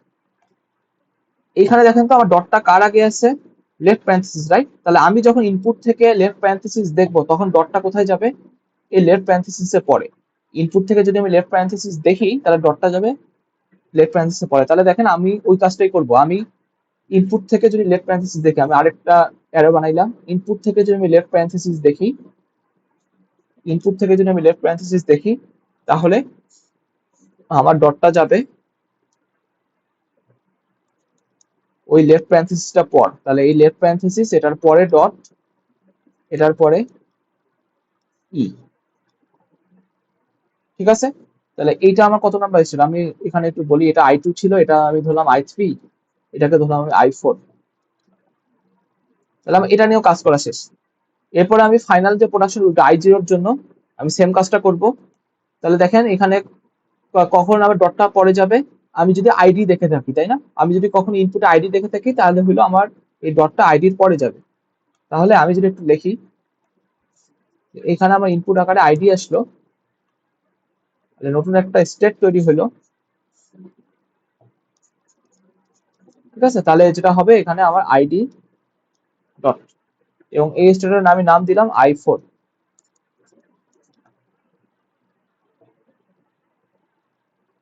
এইখানে দেখেন তো আমার ডটটা কার আগে আছে, লেফট প্যারেনথেসিস, রাইট? তাহলে আমি যখন ইনপুট থেকে লেফট প্যারেনথেসিস দেখবো, তখন ডটটা কোথায় যাবে, এই লেফট প্যারেনথেসিস এর পরে। ইনপুট থেকে যদি আমি লেফট প্যারেনথেসিস দেখি, তাহলে ডটটা যাবে লেফট প্যারেনথেসিস এর পরে। তাহলে দেখেন আমি ওই কাজটাই করব, আমি ইনপুট থেকে যদি লেফট প্যারেনথেসিস দেখি, আমি আরেকটা অ্যারো বানাইলাম। ইনপুট থেকে যদি আমি লেফট প্যারেনথেসিস দেখি, ইনপুট থেকে যদি আমি লেফট প্যারেনথেসিস দেখি, তাহলে আমার ডটটা যাবে ওই লেফট প্যারেনথেসিসটা পর। তাহলে এই লেফট প্যারেনথেসিস, এটার পরে ডট, এটার পরে ই। ঠিক আছে, তাহলে এইটা আমার কত নাম্বার ছিল, আমি এখানে একটু বলি। এটা I2 ছিল, এটা আমি ধরলাম I3, এটাকে ধরলাম আমি I4। তাহলে আমার এটা নিয়েও কাজ করা শেষ। এরপরে আমি ফাইনাল যে প্রোডাকশন রুলটা I0 এর জন্য আমি সেম কাজটা করব। তাহলে দেখেন এখানে কখন আবার ডটটা পরে যাবে, আমি যদি আইডি দেখে থাকি, তাই না? আমি যদি কখনো ইনপুটে আইডি দেখে থাকি, তাহলে হলো আমার এই ডটটা আইডির পরে যাবে। তাহলে আমি যদি একটু লিখি, এখানে আমার ইনপুট আকারে আইডি আসলো, নতুন একটা স্টেট তৈরি হলো। ঠিক আছে, তাহলে যেটা হবে এখানে আমার আইডি ডট, এবং এই স্টেটের আমি নাম দিলাম I4।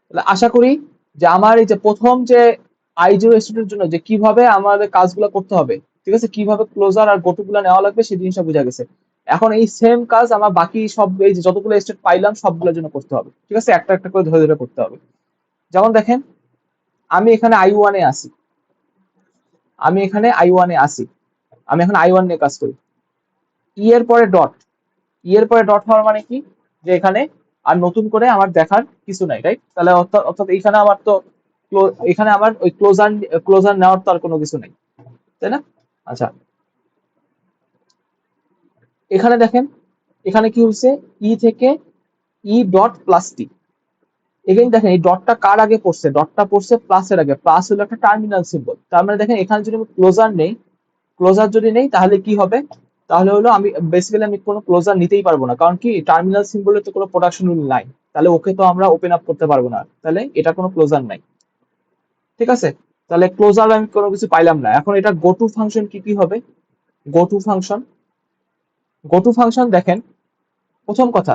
তাহলে আশা করি যে আমার এই যে প্রথম যে I0 স্টেটের জন্য যে কিভাবে আমাদের কাজগুলো করতে হবে, ঠিক আছে, কিভাবে ক্লোজার আর গোটু গুলা নেওয়া লাগবে, সেই জিনিসটা বোঝা গেছে। এখন এই সেম কাজ আমার বাকি সব এই যে যতগুলো স্টেট পাইলাম সবগুলোর জন্য করতে হবে। ঠিক আছে, একটা একটা করে ধরে ধরে করতে হবে। যেমন দেখেন আমি এখানে I1 এ আসি, আমি এখানে I1 এ আসি, আমি এখন I1 নিয়ে কাজ করি। ই এর পরে ডট, ই এর পরে ডট হওয়ার মানে কি, যে এখানে আর নতুন করে আমার দেখার কিছু নাই, রাইট? তাহলে অর্থাৎ অর্থাৎ এখানে আমার তো এখানে আমার ওই ক্লোজার ক্লোজার নেওয়ার তো আর কোনো কিছু নাই, তাই না? আচ্ছা, এখানে দেখেন এখানে কি হচ্ছে, ই থেকে ই ডট প্লাস টি। এখানে দেখেন এই ডটটা কার আগে পড়ছে, ডটটা পড়ছে প্লাসের আগে। প্লাস হলো একটা টার্মিনাল সিম্বল, তার মানে দেখেন এখানে যদি আমি ক্লোজার নেই, ক্লোজার যদি নেই তাহলে কি হবে, তাহলে হলো আমি বেসিক্যালি আমি কোনো ক্লোজার নিতেই পারবো না, কারণ কি টার্মিনাল সিম্বলের তো কোনো প্রোডাকশন রুল নাই। তাহলে ওকে তো আমরা ওপেন আপ করতে পারবো না, তাহলে এটা কোনো ক্লোজার নাই। ঠিক আছে, তাহলে ক্লোজার আমি কোনো কিছু পাইলাম না। এখন এটা গো টু ফাংশন কি কি হবে, go to function, go to function দেখেন প্রথম কথা,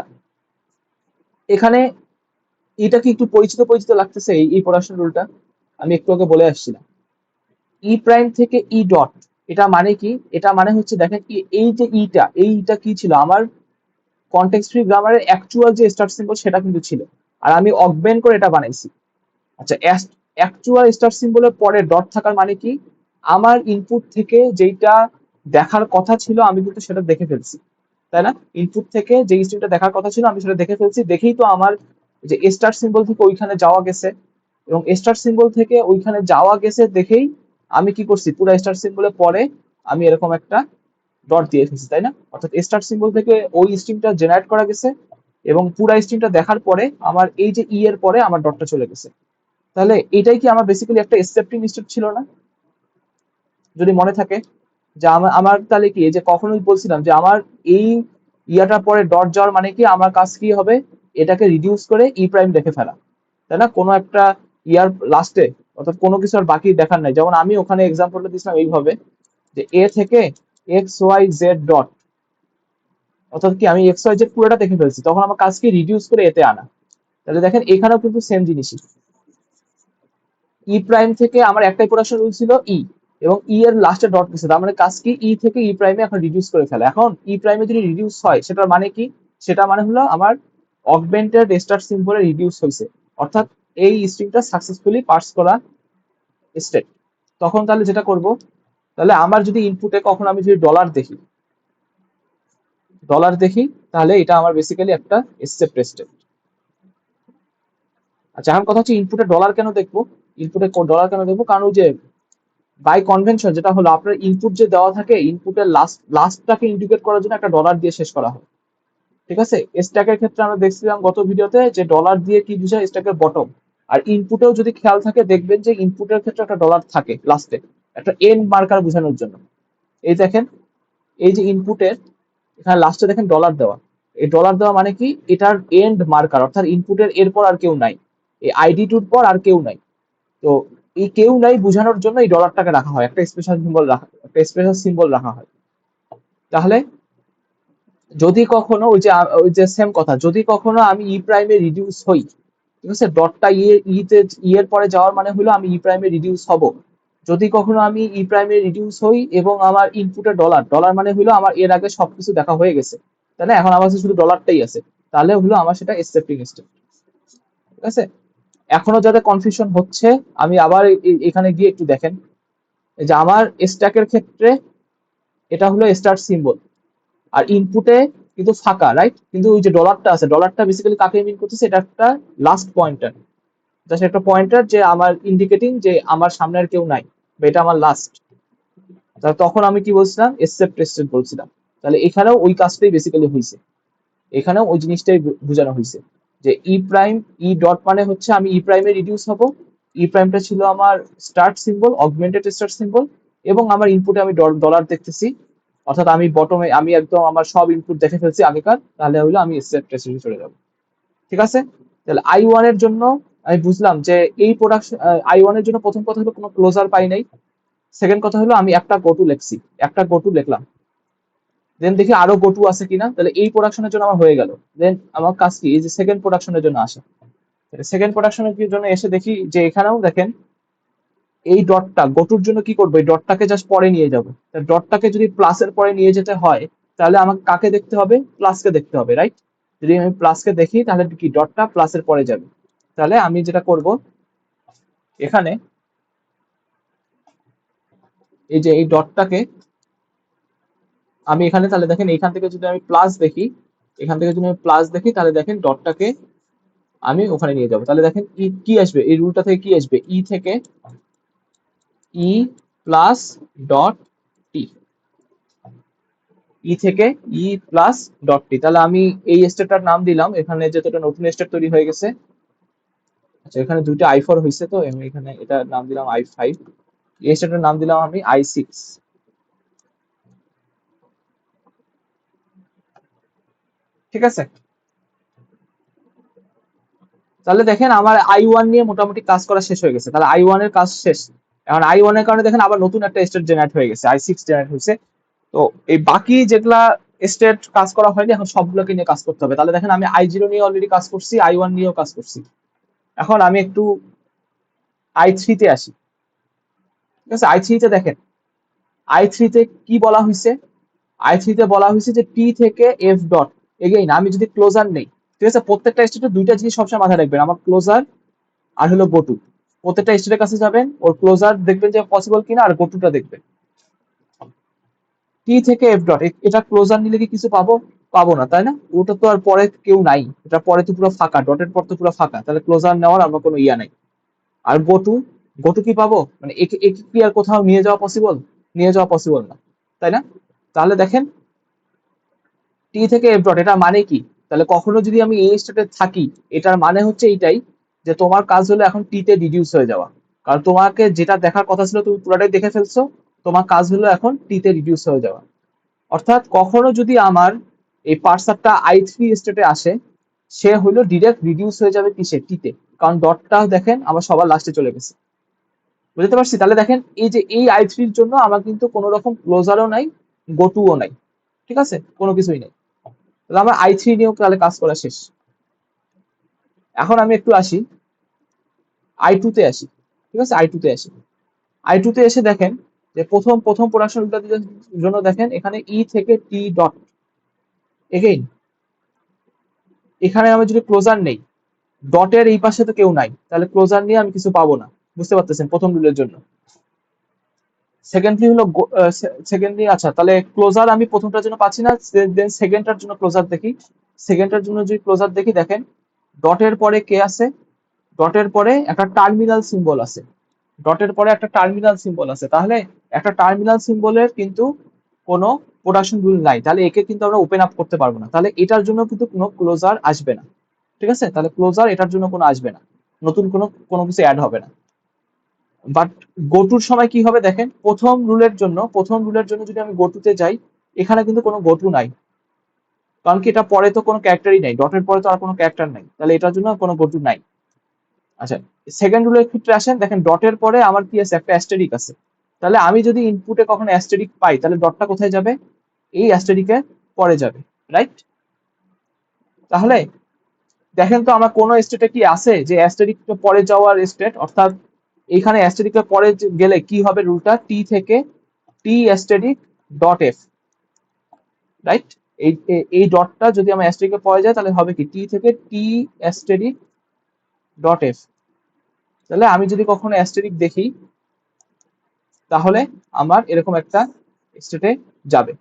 এখানে এটা কি একটু পরিচিত পরিচিত লাগতেছে, এই প্রোডাকশন রুলটা আমি একটু আগে বলে আসছিলাম। ই প্রাইম থেকে ই ডট, এটা মানে কি, এটা মানে হচ্ছে দেখেন এই যে ইটা, এইটা কি ছিল, আমার কনটেক্সট ফ্রি গ্রামারের অ্যাকচুয়াল যে স্টার্ট সিম্বল সেটা কিন্তু ছিল, আর আমি অগমেন্ট করে এটা বানাইছি। আচ্ছা, অ্যাকচুয়াল স্টার্ট সিম্বলের পরে ডট থাকার মানে কি, আমার ইনপুট থেকে যেইটা দেখার কথা ছিল আমি কিন্তু সেটা দেখে ফেলছি, তাই না? ইনপুট থেকে যে স্ট্রিংটা দেখার কথা ছিল আমি সেটা দেখে ফেলছি, দেখেই তো আমার যে স্টার্ট সিম্বল থেকে ওইখানে যাওয়া গেছে, এবং স্টার্ট সিম্বল থেকে ওইখানে যাওয়া গেছে দেখেই আমি কি করছি, পুরো স্টার সিম্বলের পরে আমি এরকম একটা ডট দিয়ে ফেলছি, তাই না? অর্থাৎ স্টার সিম্বল থেকে ওই স্ট্রিংটা জেনারেট করা গেছে এবং পুরো স্ট্রিংটা দেখার পরে আমার এই যে ই এর পরে আমার ডটটা চলে গেছে। তাহলে এটাই কি আমার বেসিক্যালি একটা এক্সেপ্টিং স্টেট ছিল না? যদি মনে থাকে যে আমার আমার তাহলে কি, এই যে কখনোই বলছিলাম যে আমার এই ইয়াটার পরে ডট যাওয়ার মানে কি, আমার কাজ কি হবে, এটাকে রিডিউস করে ই প্রাইম দেখে ফেলা, তাই না? কোনো একটা ইয়ার লাস্টে, অর্থাৎ কোনো কিছু আর বাকি দেখার নাই। যেমন আমি ওখানে এক্সাম্পলটা দিয়েছিলাম এইভাবে যে এ থেকে এক্স ওয়াই জেড ডট, অর্থাৎ কি আমি এক্স ওয়াই জেড পুরোটা দেখে ফেলছি, তখন আমার কাজকে রিডিউস করে এতে আনা। তাহলে দেখেন এখানেও কিন্তু সেম জিনিসই, ই প্রাইম থেকে আমার একটাই প্রোডাকশন রুল ছিল ই, এবং ই এর লাস্টে ডট গেছে, তার মানে কাজ কি, ই থেকে ই প্রাইমে এখন রিডিউস করে ফেলে। এখন ই প্রাইমে যদি রিডিউস হয় সেটার মানে কি, সেটা মানে হলো আমার অগমেন্টেড স্টার সিম্বলে রিডিউস হয়েছে, অর্থাৎ এই স্ট্রিংটা সাকসেসফুলি পার্স করা স্টেট। তখন তাহলে যেটা করব, তাহলে আমার যদি ইনপুটে কখন আমি যদি ডলার দেখি তাহলে এটা আমার বেসিক্যালি একটা এক্সেপ্ট স্টেট। আচ্ছা, এখন কথা হচ্ছে ইনপুটে ডলার কেন দেখবো, ইনপুটে ডলার কেন দেখবো, কারণ ওই যে বাই কনভেনশন যেটা হলো, আপনার ইনপুট যে দেওয়া থাকে, ইনপুটের লাস্টটাকে ইন্ডিকেট করার জন্য একটা ডলার দিয়ে শেষ করা হয়, ঠিক আছে? স্ট্যাকের ক্ষেত্রে আমরা দেখছিলাম গত ভিডিওতে যে ডলার দিয়ে কি বুঝায়, স্ট্যাকের বটম। আর ইনপুটেও যদি খেয়াল থাকে দেখবেন যে ইনপুটের ক্ষেত্রে একটা ডলার থাকে লাস্টে, একটা এন্ড মার্কার বোঝানোর জন্য। এই দেখেন, এই যে ইনপুটের এখানে লাস্টে দেখেন ডলার দেওয়া, এই ডলার দেওয়া মানে কি, এটার এন্ড মার্কার, অর্থাৎ ইনপুটের এরপর আর কেউ নাই, এই আইডি টুর পর আর কেউ নাই। তো এই কেউ নাই বোঝানোর জন্য এই ডলারটাকে রাখা হয়, একটা স্পেশাল সিম্বল রাখা হয়। তাহলে যদি কখনো ওই যে সেম কথা, যদি কখনো আমি ই প্রাইমে রিডিউস হই, ঠিক আছে, ডটটা ই এর পরে যাওয়ার মানে হলো আমি ই প্রাইমে রিডিউস হব। যদি কখনো আমি ই প্রাইমে রিডিউস হই এবং আমার ইনপুটে ডলার, ডলার মানে হলো আমার এর আগে সবকিছু দেখা হয়ে গেছে, তাই না? এখন আমার কাছে শুধু ডলারটাই আছে, তাহলে হলো আমার সেটা এক্সেপ্টিং স্টেট, ঠিক আছে? এখনো যাদের কনফিউশন হচ্ছে, আমি আবার এখানে গিয়ে একটু দেখেন, এই যে আমার স্ট্যাকের ক্ষেত্রে এটা হলো স্টার সিম্বল, আর ইনপুটে কিন্তু ফাঁকা, রাইট? কিন্তু ওই যে ডলারটা আছে, ডলারটা বেসিক্যালি কাকে মিন করতেছে, এটা একটা লাস্ট পয়েন্টার, জাস্ট একটা পয়েন্টার যে আমার ইন্ডিকেটিং যে আমার সামনে আর কেউ নাই, বা এটা আমার লাস্ট। তখন আমি কি বলছিলাম, এক্সেপ্ট স্টেট বলছিলাম। তাহলে এখানেও ওই কাজটাই বেসিক্যালি হয়েছে, এখানেও ওই জিনিসটাই বোঝানো হয়েছে যে ই প্রাইম, ই ডট মানে হচ্ছে আমি ই প্রাইমে রিডিউস হব, ই প্রাইমটা ছিল আমার start symbol, augmented start symbol, এবং আমার ইনপুটে আমি ডলার দেখতেছি, অর্থাৎ আমি বটমে আমি একদম আমার সব ইনপুট দেখে ফেলছি আগেকার, তাহলে হইলো আমি এক্সেপ্ট স্টেটে চলে যাব, ঠিক আছে? তাহলে আই ওয়ান এর জন্য আমি বুঝলাম যে এই প্রোডাকশন, আই ওয়ান এর জন্য প্রথম কথা হলো কোনো ক্লোজার পাই নাই, সেকেন্ড কথা হলো আমি একটা গোটু লিখছি, একটা গোটু লিখলাম, দেন দেখি আরো গোটু আছে কিনা, তাহলে এই প্রোডাকশনের জন্য আমার হয়ে গেল। দেন আমার কাজ কি, এই যে সেকেন্ড প্রোডাকশনের জন্য আসে, সেকেন্ড প্রোডাকশনের জন্য এসে দেখি যে এখানেও দেখেন এই ডটটা গোটুর জন্য কি করবো, এই ডটটাকে জাস্ট পরে নিয়ে যাবো। ডটটাকে যদি প্লাসের পরে নিয়ে যেতে হয়, তাহলে আমাকে কাকে দেখতে হবে, প্লাসকে দেখতে হবে, রাইট? যদি আমি প্লাসকে দেখি তাহলে কি ডটটা প্লাসের পরে যাবে। তাহলে আমি যেটা করব, এখানে এই যে এই ডটটাকে আমি এখানে, তাহলে দেখেন এখান থেকে যদি আমি প্লাস দেখি, এখান থেকে যদি আমি প্লাস দেখি, তাহলে দেখেন ডটটাকে আমি ওখানে নিয়ে যাবো। তাহলে দেখেন কি আসবে, এই রুলটা থেকে কি আসবে, ই থেকে ই প্লাস ডট টি, ই থেকে ই প্লাস ডট টি। তাহলে আমি এই স্টেটটার নাম দিলাম, এখানে যেহেতু একটা নতুন স্টেট তৈরি হয়ে গেছে, আচ্ছা এখানে দুইটা i4 হয়েছে, তো আমি এখানে এটার নাম দিলাম i5, এই স্টেটটার নাম দিলাম আমি i6, ঠিক আছে? তাহলে দেখেন আমার i1 নিয়ে মোটামুটি কাজ করা শেষ হয়ে গেছে, তাহলে i1 এর কাজ শেষ। এখন i1 এর কারণে দেখেন আবার নতুন একটা স্টেট জেনারেট হয়ে গেছে, i6 জেনারেট হয়েছে। তো এই বাকি যেগুলা স্টেট কাজ করা হয়নি, এখন সবগুলোকে নিয়ে কাজ করতে হবে। তাহলে দেখেন আমি i0 নিয়ে অলরেডি কাজ করছি, i1 নিয়েও কাজ করছি। এখন আমি একটু i3 তে আসি, ঠিক আছে? i3 তে দেখেন, i3 তে কি বলা হয়েছে, i3 তে বলা হয়েছে যে টি থেকে এফ ডট, এগেইন আমি যদি ক্লোজার নেই, ঠিক আছে, প্রত্যেকটা স্টেটে দুইটা জিনিস সবসময় মাথায় রাখবেন, আমার ক্লোজার আর হলো গোটু। প্রত্যেকটা স্টেটের কাছে যাবেন, ওর ক্লোজার দেখবেন যে পসিবল কিনা, আর গোটুটা দেখবেন। টি থেকে এফ ডট, এটা ক্লোজার নিলে কি কিছু পাবো? পাবো না, তাই না? ওটা তো আর পরে কেউ নাই, এটা পরে তো পুরো ফাঁকা, ডটের পর তো পুরো ফাঁকা, তাহলে ক্লোজার নেওয়ার আমার কোনো ইয়া নাই। আর গো টু, গো টু কি পাবো, মানে একে একে কি আর কোথাও নিয়ে যাওয়া পসিবল? নিয়ে যাওয়া পসিবল না, তাই না? তাহলে দেখেন টি থেকে এফ ডট, এটা মানে কি? তাহলে কখনো যদি আমি এই স্টেটে থাকি, এটার মানে হচ্ছে এইটাই যে তোমার কাজ হলো এখন টি তে রিডিউস হয়ে যাওয়া। কারণ তোমাকে যেটা দেখার কথা ছিল তুমি পুরোটাই দেখে ফেলছো, তোমার কাজ হলো এখন টি তে রিডিউস হয়ে যাওয়া। অর্থাৎ কখনো যদি আমার এই পার্সারটা i3 স্টেটে আসে, সে হলো ডিরেক্ট রিডিউস হয়ে যাবে কিসে, টি তে। কারণ ডটটা দেখেন আমার সবার লাস্টে চলে গেছে। বুঝতে পারছি? তাহলে দেখেন এই যে এই i3 এর জন্য আমার কিন্তু কোনো রকম ক্লোজারও নাই, গো টুও নাই, ঠিক আছে, কোনো কিছুই নেই। তাহলে আমার i3 নিয়েও তাহলে কাজ করা শেষ। এখন আমি একটু আসি i2 তে আসি, ঠিক আছে, i2 তে আসি। i2 তে এসে দেখেন যে প্রথম প্রথম প্রোডাকশন জন্য দেখেন এখানে ই থেকে টি ডট, এগেইন এখানে আমি যদি ক্লোজার নেই, ডটের এই পাশে তো কেউ নাই, তাহলে ক্লোজার নিয়ে আমি কিছু পাবো না। বুঝতে পারতেছেন প্রথম রুলের জন্য। সেকেন্ডলি হলো সেকেন্ডলি, আচ্ছা তাহলে ক্লোজার আমি প্রথমটার জন্য পাচ্ছি না, দেন সেকেন্ডটার জন্য ক্লোজার দেখি। সেকেন্ডটার জন্য যদি ক্লোজার দেখি, দেখেন ডটের পরে কে আছে, ডটের পরে একটা টার্মিনাল সিম্বল আছে, ডটের পরে একটা টার্মিনাল সিম্বল আছে। তাহলে একটা টার্মিনাল সিম্বলের কিন্তু কোনো প্রোডাকশন রুল নাই, তাহলে একে কিন্তু আমরা ওপেন আপ করতে পারবো না, তাহলে এটার জন্য কিন্তু কোনো ক্লোজার আসবে না। ঠিক আছে, তাহলে ক্লোজার এটার জন্য কোনো আসবে না, নতুন কোনো কোনো কিছু অ্যাড হবে না। বাট গোটুর সময় কি হবে দেখেন, প্রথম রুলের জন্য যদি আমি গোটুতে যাই, এখানে কিন্তু কোনো গোটু নাই, কারণ কি এটা পরে তো কোনো ক্যারেক্টারই নাই, ডটের পরে তো আর কোনো ক্যারেক্টার নাই, তাহলে এটার জন্য কোনো গোটু নাই। আচ্ছা, সেকেন্ড রুলের ক্ষেত্রে আসেন, দেখেন ডটের পরে আমার কি আছে, একটা অ্যাস্টেরিক আছে। তাহলে আমি যদি ইনপুটে কখনো অ্যাস্টেরিক পাই, তাহলে ডটটা কোথায় যাবে, এই অ্যাস্টেরিকে পরে যাবে, রাইট? তাহলে দেখেন তো আমার কোনো স্টেটে কি আছে যে অ্যাস্টেরিক পরে যাওয়ার স্টেট, অর্থাৎ এখানে অ্যাস্টেরিকের পরে গেলে কি হবে রুলটা, টি থেকে টি অ্যাস্টেরিক ডট এফ, রাইট? এই ডটটা যদি আমার অ্যাস্টেরিকে পরে যায় তাহলে হবে কি, টি থেকে টি অ্যাস্টেরিক ডট এফ। তাহলে আমি যদি কখনো অ্যাস্টেরিক দেখি, তাহলে আমার এরকম একটা স্টেটে যাবে।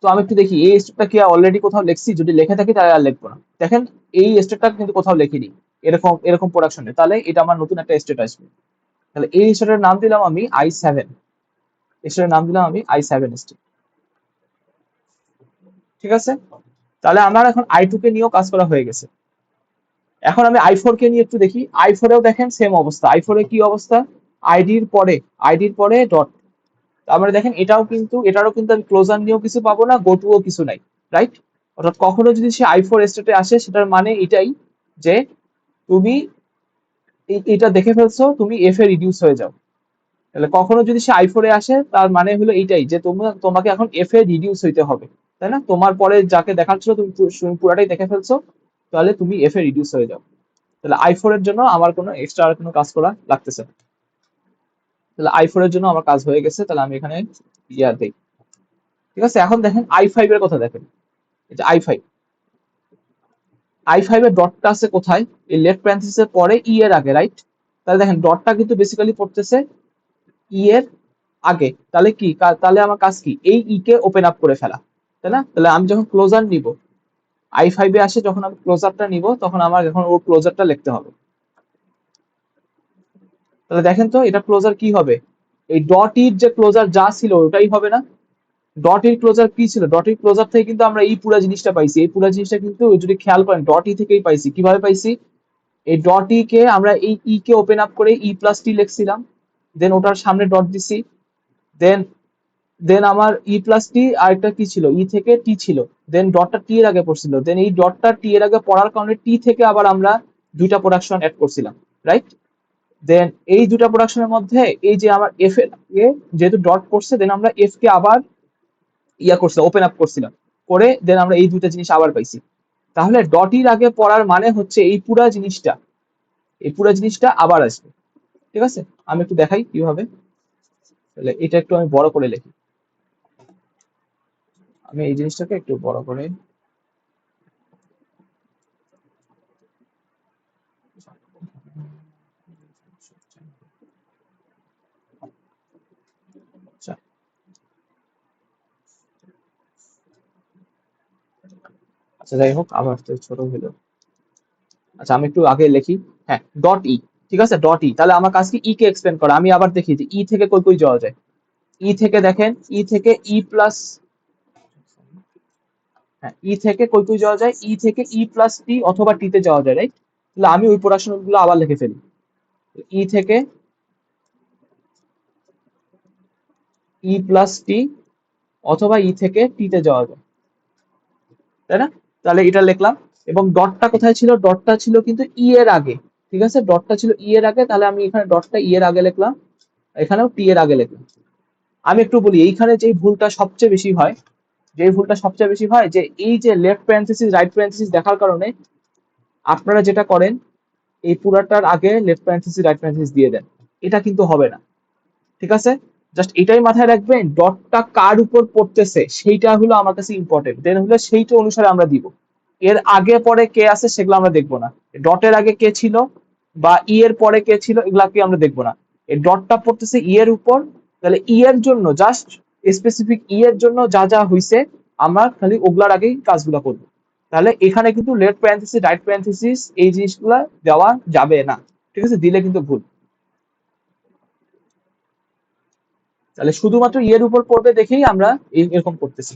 তো আমি একটু দেখি এই স্টেটটা কি অলরেডি কোথাও লিখছি, যদি লিখে থাকি তাহলে আর লিখবো না। দেখেন এই স্টেটটা কিন্তু কোথাও লিখিনি এরকম এরকম প্রোডাকশনে, তাহলে এটা আমার নতুন একটা স্টেট আসবে। তাহলে এই স্টেটের নাম দিলাম আমি i7, স্টেটের নাম দিলাম আমি i7 স্টেট, ঠিক আছে? তাহলে আমার এখন i2 কে নিয়েও কাজ করা হয়ে গেছে। এখন আমি i4 কে নিয়ে একটু দেখি, i4 এও দেখেন সেম অবস্থা। i4 এ কি অবস্থা, আইডির পরে ডট। তার মানে দেখেন এটারও কিন্তু আমি ক্লোজার নিয়েও কিছু পাবো না, গো টুও কিছু নাই, রাইট? অর্থাৎ কখনো যদি সে i4 স্টেটে আসে, সেটার মানে এটাই যে তুমি এটা দেখে ফেলছো, তুমি এফ এ রিডিউস হয়ে যাও। তাহলে কখনো যদি সে i4 এ আসে, তার মানে হলো এইটাই যে তোমাকে এখন এফ এ রিডিউস হইতে হবে, তাই না? তোমার পরে যাকে দেখাচ্ছিল তুমি পুরাটাই দেখে ফেলছো, তাহলে তুমি এফ এ রিডিউস হয়ে যাও। তাহলে i4 এর জন্য আমার কোনো এক্সট্রা আর কোনো কাজ করা লাগতেছে না। তাহলে i4 এর জন্য আমার কাজ হয়ে গেছে, তাহলে আমি এখানে ইয়া দেই, ঠিক আছে? এখন দেখেন i5 এর কথা দেখেন, এই যে i5 এর ডটটা আছে কোথায়, এই লেফট প্যারেন্থেসিসের পরে ই এর আগে, রাইট? তাহলে দেখেন ডটটা কিন্তু বেসিক্যালি পড়তেছে ই এর আগে। তাহলে কি তাহলে আমার কাজ কি, এই ই কে ওপেন আপ করে ফেলা, তাই না? তাহলে আমি যখন ক্লোজার নিব, i5 এ আসে যখন আমি ক্লোজারটা নিব, তখন আমার এখন ওর ক্লোজারটা লিখতে হবে। তাহলে দেখেন তো এটা ক্লোজার কি হবে, এই ডট ইর যে ক্লোজার যা ছিল ওটাই হবে না? ডট এর ক্লোজার কি ছিল, ডট এর ক্লোজার থেকে কিন্তু আমরা এই পুরো জিনিসটা পাইছি, এই পুরো জিনিসটা কিন্তু যদি খেয়াল করেন ডট ই থেকেই পাইছি। কিভাবে পাইছি, এই ডট ই কে আমরা এই ই কে ওপেন আপ করে ই প্লাস টি লিখছিলাম, দেন ওটার সামনে ডট দিছি, দেন দেন আমার ই প্লাস টি আর একটা কি ছিল, ই থেকে টি ছিল, দেন ডটটা টি এর আগে পড়ছিল, দেন এই ডটটা টি এর আগে পড়ার কারণে টি থেকে আবার আমরা দুইটা প্রোডাকশন অ্যাড করছিলাম, রাইট? দেন এই দুটা প্রোডাকশনের মধ্যে এই যে আমার এফ এর আগে যেহেতু ডট পড়ছে, দেন আমরা এফ কে আবার ইয়া করছে, ওপেন আপ করছিলাম, করে দেন আমরা এই দুইটা জিনিস আবার পাইছি। তাহলে ডটির আগে পড়ার মানে হচ্ছে এই পুরা জিনিসটা আবার আসবে, ঠিক আছে? আমি একটু দেখাই কিভাবে। তাহলে এটা একটু আমি বড় করে লিখি, আমি এই জিনিসটাকে একটু বড় করে, আচ্ছা আচ্ছা যাই হোক, আবার তো ছোট হলো। আচ্ছা আমি একটু আগে লিখি, হ্যাঁ, ডট ই, ঠিক আছে, ডট ই। তাহলে আমার কাজ কি, ই কে এক্সপ্লেন করা। আমি আবার দেখি যে ই থেকে কই কই যাওয়া যায়। ই থেকে দেখেন, ই থেকে ই প্লাস, হ্যাঁ, ই থেকে কই কই যাওয়া যায়, ই থেকে ই প্লাস টি অথবা টি তে যাওয়া যায়, রাইট? তাহলে আমি ওই প্রোডাকশন গুলো আবার লিখে ফেলি। ই থেকে ই প্লাস টি অথবা ই থেকে টি তে যাওয়া যায়, তাই না? তাহলে এটা লিখলাম। এবং ডটটা কোথায় ছিল, ডটটা ছিল কিন্তু ই এর আগে। ঠিক আছে, ডটটা ছিল ই এর আগে, তাহলে আমি এখানে ডটটা ই এর আগে লিখলাম, এখানেও টি এর আগে লিখলাম। আমি একটু বলি, এইখানে যে ভুলটা সবচেয়ে বেশি হয়, যে ভুলটা সবচেয়ে বেশি হয়, যে এই যে লেফট প্যারেনথেসিস রাইট প্যারেনথেসিস দেখার কারণে আপনারা যেটা করেন, এই পুরাটার আগে লেফট প্যারেনথেসিস রাইট প্যারেনথেসিস দিয়ে দেন। এটা কিন্তু হবে না। ঠিক আছে, জাস্ট এটাই মাথায় রাখবেন, ডটটা কার উপর পড়তেছে সেইটা হলো আমার কাছে ইম্পর্টেন্ট, দেন হলো সেইটা অনুসারে আমরা দিব। এর আগে পরে কে আছে সেগুলো আমরা দেখবো না। ডটের আগে কে ছিল বা ই এর পরে কে ছিল এগুলাকে আমরা দেখবো না। এই ডটটা পড়তেছে ই এর উপর, তাহলে ই এর জন্য জাস্ট স্পেসিফিক ই এর জন্য যা যা হইছে আমরা খালি ওগুলার আগেই কাজগুলো করবো। তাহলে এখানে কিন্তু লেফট প্যারেনথেসিস রাইট প্যারেনথেসিস এই জিনিসগুলা দেওয়া যাবে না। ঠিক আছে, দিলে কিন্তু ভুল। তাহলে শুধুমাত্র ইয়ের উপর পড়বে দেখেই আমরা এরকম করতেছি।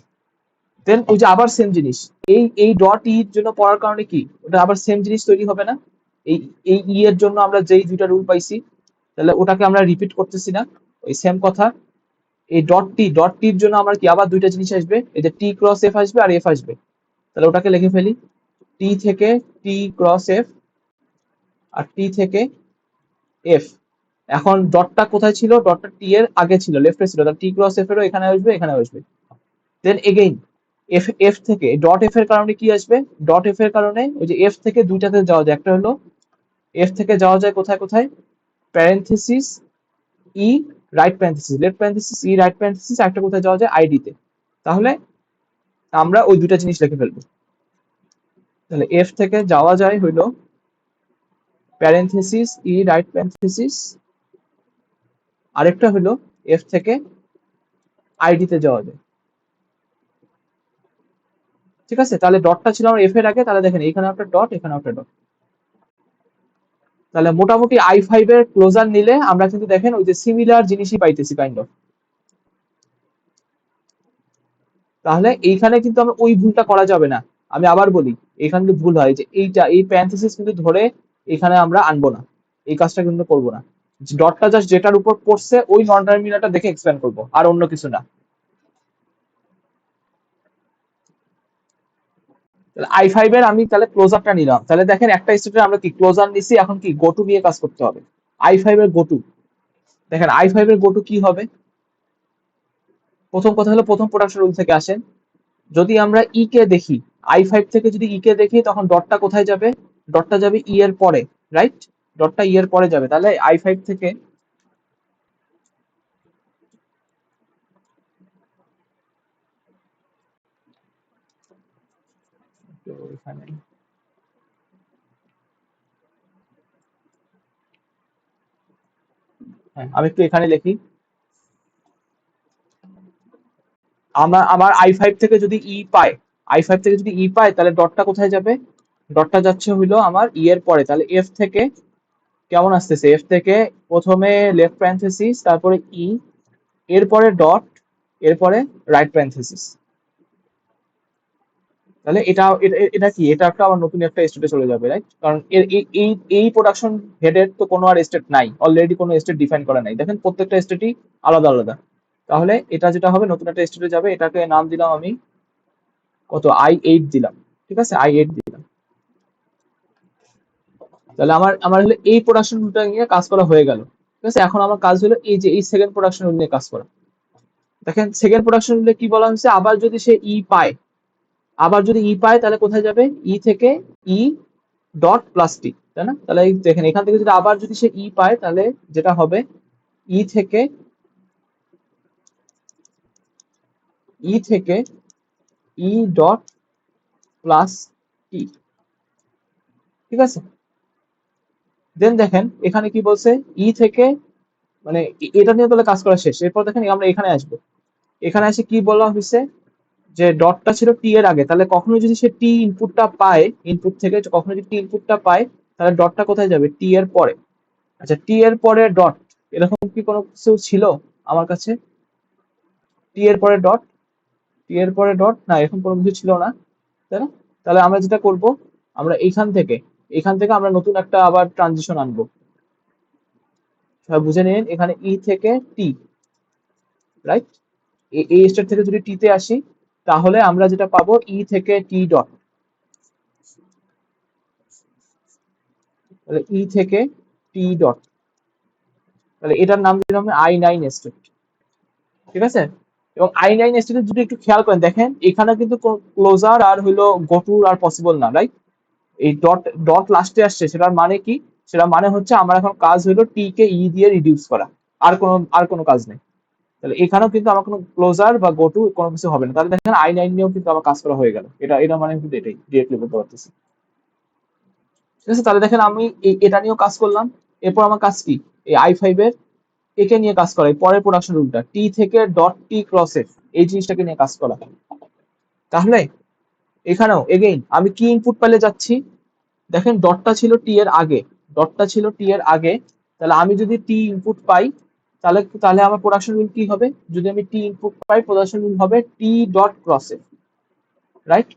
দেন ওই যে আবার সেম জিনিস, এই এই ডট ই এর জন্য পড়ার কারণে কি ওটা আবার সেম জিনিস তৈরি হবে না? এই এই ই এর জন্য আমরা যেই দুইটা রুল পাইছি, তাহলে ওটাকে আমরা রিপিট করতেছি না? ওই সেম কথা। এই ডট টির জন্য আমার কি আবার দুইটা জিনিস আসবে, এই যে টি ক্রস এফ আসবে আর এফ আসবে। তাহলে ওটাকে লিখে ফেলি, টি থেকে টি ক্রস এফ আর টি থেকে এফ। এখন ডটটা কোথায় ছিল, ডটটা টি এর আগে ছিল, লেফটে ছিল, তাহলে টি ক্রস এফ এরও এখানে আসবে, এখানে আসবে। দেন এগেইন এফ এফ থেকে ডট এফ এর কারণে কি আসবে, ডট এফ এর কারণে ওই যে এফ থেকে দুইটাতে যাওয়া যায়, একটা হলো এফ থেকে যাওয়া যায় কোথায় কোথায়, প্যারেনথেসিস ই রাইট প্যারেনথেসিস, লেফট প্যারেনথেসিস ই রাইট প্যারেনথেসিস, একটা কোথায় যাওয়া যায় আইডি তে। তাহলে আমরা ওই দুইটা জিনিস লিখে ফেলবো। তাহলে এফ থেকে যাওয়া যায় হইলো প্যারেনথেসিস ই রাইট প্যারেনথেসিস, আরেকটা হলো এফ থেকে আইডি তে যাওয়া যায়। ঠিক আছে, তাহলে ডটটা ছিল আমার এফ এর আগে, তাহলে দেখেন এখানে একটা ডট, এখানে একটা ডট। তাহলে মোটামুটি i5 এর ক্লোজার নিলে আমরা কিন্তু দেখেন ওই যে সিমিলার জিনিসই পাইতেছি কাইন্ড অফ। তাহলে এইখানে কিন্তু আমরা ওই ভুলটা করা যাবে না। আমি আবার বলি, এখানে কিন্তু ভুল হয় যে এইটা এই প্যারেনথেসিস কিন্তু ধরে এখানে আমরা আনবো না, এই কাজটা কিন্তু করবো না। ডটটা জাস্ট যেটার উপর পড়ছে ওই নন টার্মিনালটা দেখে এক্সপ্যান্ড করবো, আর অন্য কিছু না। তাহলে i5 এর আমি তাহলে ক্লোজারটা নিলাম, তাহলে দেখেন একটা স্টেটে আমরা কি ক্লোজার নিছি, এখন কি গোটু নিয়ে কাজ করতে হবে। i5 এর গোটু, দেখেন i5 এর গোটু কি হবে। প্রথম কথা হলো প্রথম প্রোডাকশন রুল থেকে আসেন, যদি আমরা ই কে দেখি, i5 থেকে যদি ই কে দেখি তখন ডটটা কোথায় যাবে, ডটটা যাবে ই এর পরে, রাইট? ডটটা ই এর পরে যাবে, তাহলে i5 থেকে তো এখানে, হ্যাঁ আমি একটু এখানে লিখি, আমার i5 থেকে যদি ই পায়, i5 থেকে যদি ই পায় তাহলে ডটটা কোথায় যাবে, ডটটা যাচ্ছে হইলো আমার ই এর পরে, তাহলে এফ থেকে কেমন আসতেছে, এফ থেকে প্রথমে লেফট প্যারেনথেসিস, তারপরে ই, এরপরে ডট, এরপরে রাইট প্যারেনথেসিস। তাহলে এটা কি, এটা একটা আবার নতুন একটা স্টেটে চলে যাবে, রাইট? কারণ এর এই প্রোডাকশন হেডের তো কোনো আর স্টেট নাই, অলরেডি কোনো স্টেট ডিফাইন করা নাই, দেখেন প্রত্যেকটা স্টেটই আলাদা আলাদা। তাহলে এটা যেটা হবে নতুন একটা স্টেটে যাবে, এটাকে নাম দিলাম আমি কত, i8 দিলাম। ঠিক আছে, i8 দিলাম। তাহলে আমার আমার হলো এই প্রোডাকশনটা নিয়ে কাজ করা হয়ে গেল। ঠিক আছে, এখন আমার কাজ হলো এই যে এই সেকেন্ড প্রোডাকশন নিয়ে কাজ করা। দেখেন সেকেন্ড প্রোডাকশন কি বলা হয়েছে, আবার যদি সে ই পায়, আবার যদি ই পায় তাহলে কোথায় যাবে, ই থেকে ই ডট প্লাস টি, তাই না? তাহলে এই দেখেন এখান থেকে যদি আবার যদি সে ই পায় তাহলে যেটা হবে, ই থেকে ই থেকে ই ডট প্লাস টি। ঠিক আছে, দেন দেখেন এখানে কি বলছে, ই থেকে মানে এটা নিয়ে তাহলে কাজ করা শেষ। এরপর দেখেন আমরা এখানে আসবো, এখানে এসে কি বলা হয়েছে, যে ডটটা ছিল টি এর আগে, তাহলে কখনো যদি সে টি ইনপুটটা পায়, ইনপুট থেকে কখনো যদি টি ইনপুটটা পায় তাহলে ডটটা কোথায় যাবে, টি এর পরে। আচ্ছা, টি এর পরে ডট, এরকম কি কোনো কিছু ছিল আমার কাছে? টি এর পরে ডট, টি এর পরে ডট, না এরকম কোনো কিছু ছিল না, তাই না? তাহলে আমরা যেটা করব, আমরা এখান থেকে আমরা নতুন একটা আবার ট্রানজিশন আনবো। সবাই বুঝে নিন, এখানে ই থেকে টি, রাইট? এই স্টেট থেকে যদি টি তে আসি, তাহলে আমরা যেটা পাবো ই থেকে টি ডট, তাহলে ই থেকে টি ডট, তাহলে এটার নাম দিলাম I9 স্টেট, ঠিক আছে? এবং I9 স্টেটে যদি একটু খেয়াল করেন, দেখেন এখানে কিন্তু ক্লোজার আর হইলো গোটুর আর পসিবল না, রাইট? এই ডট ডট লাস্টে আসছে, সেটার মানে কি? সেটার মানে হচ্ছে আমার এখন কাজ হলো টি কে ই দিয়ে রিডিউস করা, আর কোনো কাজ নেই। তাহলে এখানেও কিন্তু আমার কোনো ক্লোজার বা গো টু কোনো কিছু হবে না। তাহলে দেখেন I9 নিয়েও কিন্তু আমার কাজ করা হয়ে গেল। এটা মানে কিন্তু এটাই ডিরেক্টলি বলতে পারতেছি, ঠিক আছে? তাহলে দেখেন আমি এটা নিয়েও কাজ করলাম। এরপর আমার কাজ কি? এই I5 এর একে নিয়ে কাজ করা, এই পরের প্রোডাকশন রুলটা টি থেকে ডট টি ক্রস এফ, এই জিনিসটাকে নিয়ে কাজ করা। তাহলে এখানেও এগেইন আমি কি ইনপুট পেলে যাচ্ছি, দেখেন ডটটা ছিল টি এর আগে, ডটটা ছিল টি এর আগে, তাহলে আমি যদি টি ইনপুট পাই, তাহলে তাহলে আমার প্রোডাকশন রুল কি হবে? যদি আমি টি ইনপুট পাই, প্রোডাকশন রুল হবে টি ডট ক্রস এফ, রাইট?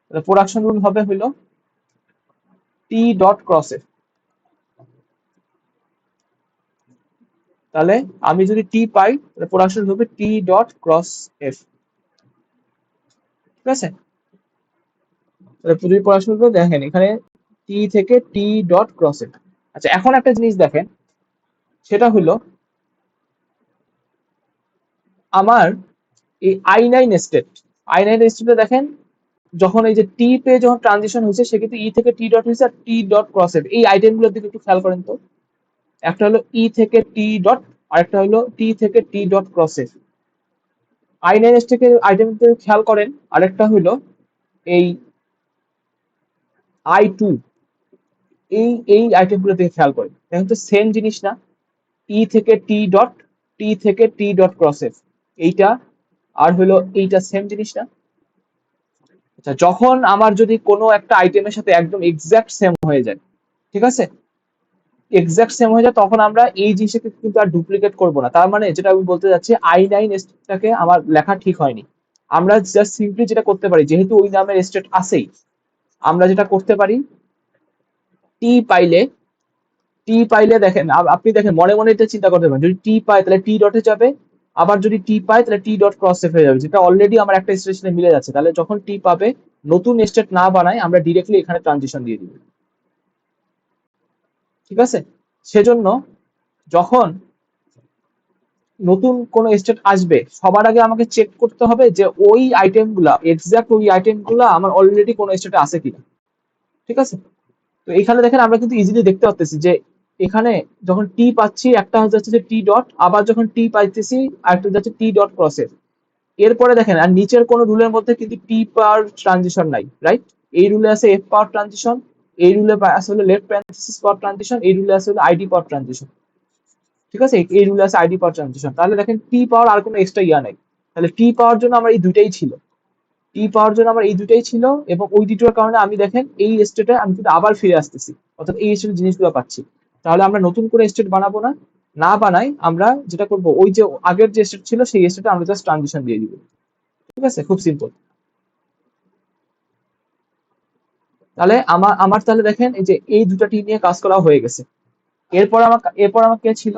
তাহলে প্রোডাকশন রুল হবে হলো টি ডট ক্রস এফ। তাহলে আমি যদি টি পাই, তাহলে প্রোডাকশন হবে টি ডট ক্রস এফ, ঠিক আছে? তাহলে যদি প্রোডাকশন রুল দেখেন এখানে টি থেকে টি ডট ক্রস এফ। আচ্ছা, এখন একটা জিনিস দেখেন, সেটা হলো আমার এই I9 স্টেটে দেখেন, যখন এই যে টি পে যখন ট্রানজিশন হয়েছে, সেক্ষেত্রে ই থেকে টি ডট হয়েছে আর টি ডট ক্রস এফ, এই আইটেমগুলোর দিকে একটু খেয়াল করেন তো। একটা হলো ই থেকে টি ডট, আরেকটা হলো টি থেকে টি ডট ক্রস এফ। I9 থেকে আইটেম খেয়াল করেন, আরেকটা হলো এই I2, এই আইটেমগুলো থেকে খেয়াল করেন, দেখেন তো সেম জিনিস না? ই থেকে টি থেকে টি ডট ক্রস এফ, এইটা আর হলো এইটা সেম জিনিস না? আচ্ছা, যখন আমার যদি কোনো একটা আইটেমের সাথে একদম এক্সাক্ট সেম হয়ে যায়, ঠিক আছে, এক্সাক্ট সেম হয়ে যায়, তখন আমরা এই জিনিসটাকে কিন্তু আর ডুপ্লিকেট করব না। তার মানে যেটা আমি বলতে যাচ্ছি, I9 স্টেটটাকে আমার লেখা ঠিক হয়নি। আমরা জাস্ট সিম্পলি যেটা করতে পারি, যেহেতু ওই নামের স্টেট আছেই, আমরা যেটা করতে পারি, টি পাইলে দেখেন, আপনি দেখেন মনে মনে এটা চিন্তা করতে পারেন, যদি টি পাই তাহলে টি ডটে যাবে, আবার যদি টি পাই তাহলে টি ডট ক্রস এফ হয়ে যাবে, যেটা অলরেডি আমার একটা স্টেশনে মিলে যাচ্ছে। তাহলে যখন টি পাবে, নতুন স্টেট না বানাই, আমরা ডিরেক্টলি এখানে ট্রানজিশন দিয়ে দিব, ঠিক আছে? সেজন্য যখন নতুন কোন স্টেট আসবে, সবার আগে আমাকে চেক করতে হবে যে ওই আইটেমগুলা, এক্সাক্ট ওই আইটেমগুলা আমার অলরেডি কোন স্টেটে আছে কিনা, ঠিক আছে? তো এখানে দেখেন আমরা কিন্তু ইজিলি দেখতে পাচ্ছি যে এখানে যখন টি পাচ্ছি, একটা হচ্ছে যে টি ডট, আবার যখন টি পাইতেছি আরেকটা হচ্ছে টি ডট ক্রসের। এরপরে দেখেন আর নিচের কোন রুলের মধ্যে কিন্তু টি পাওয়ার ট্রানজিশন নাই, রাইট? এই রুলে আছে এফ পাওয়ার ট্রানজিশন, এই রুলে আছে হলো লেফট প্যারেনথেসিস পাওয়ার ট্রানজিশন, এই রুলে আছে হলো আইডি পাওয়ার ট্রানজিশন, ঠিক আছে? এই রুলে আছে আইডি পাওয়ার ট্রানজিশন। তাহলে দেখেন টি পাওয়ার আর কোনো এক্সট্রা ইয়া নাই। তাহলে টি পাওয়ার জন্য আমার এই দুইটাই ছিল, টি পাওয়ার জন্য আমার এই দুইটাই ছিল, এবং ওই দুটোর কারণে আমি দেখেন এই স্টেটে আমি কিন্তু আবার ফিরে আসতেছি, অর্থাৎ এই স্টেটের জিনিসগুলো পাচ্ছি। তাহলে আমরা নতুন করে স্টেট বানাবো না, না বানাই আমরা যেটা করব, ওই যে আগের যে স্টেট ছিল সেই স্টেটে আমরা জাস্ট ট্রানজিশন দিয়ে দিব, ঠিক আছে? খুব সিম্পল। তাহলে আমার তাহলে দেখেন এই যে এই দুটা টি নিয়ে কাজ করা হয়ে গেছে। এরপর আমার কে ছিল?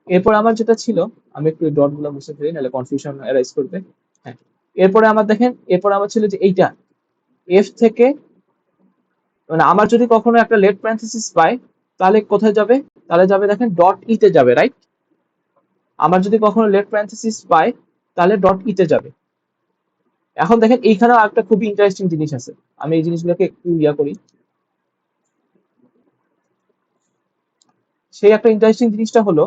এরপর আমার যেটা ছিল, আমি একটু ডট গুলো মুছে ফেলি, নাহলে কনফিউশন অ্যারাইজ করবে। হ্যাঁ, এরপরে আমার দেখেন, এরপর আমার ছিল যে এইটা এফ থেকে, মানে আমার যদি কখনো একটা লেট প্যারেনথেসিস পাই, তাহলে কোথায় যাবে? তাহলে যাবে দেখেন ডট ই তে যাবে, রাইট? আমার যদি কখনো লেট প্যারেনথেসিস পাই, তাহলে ডট ই তে যাবে। এখন দেখেন এইখানেও একটা খুবই ইন্টারেস্টিং জিনিস আছে, আমি এই জিনিসগুলোকে একটু ইয়া করি। সেই একটা ইন্টারেস্টিং জিনিসটা হলো,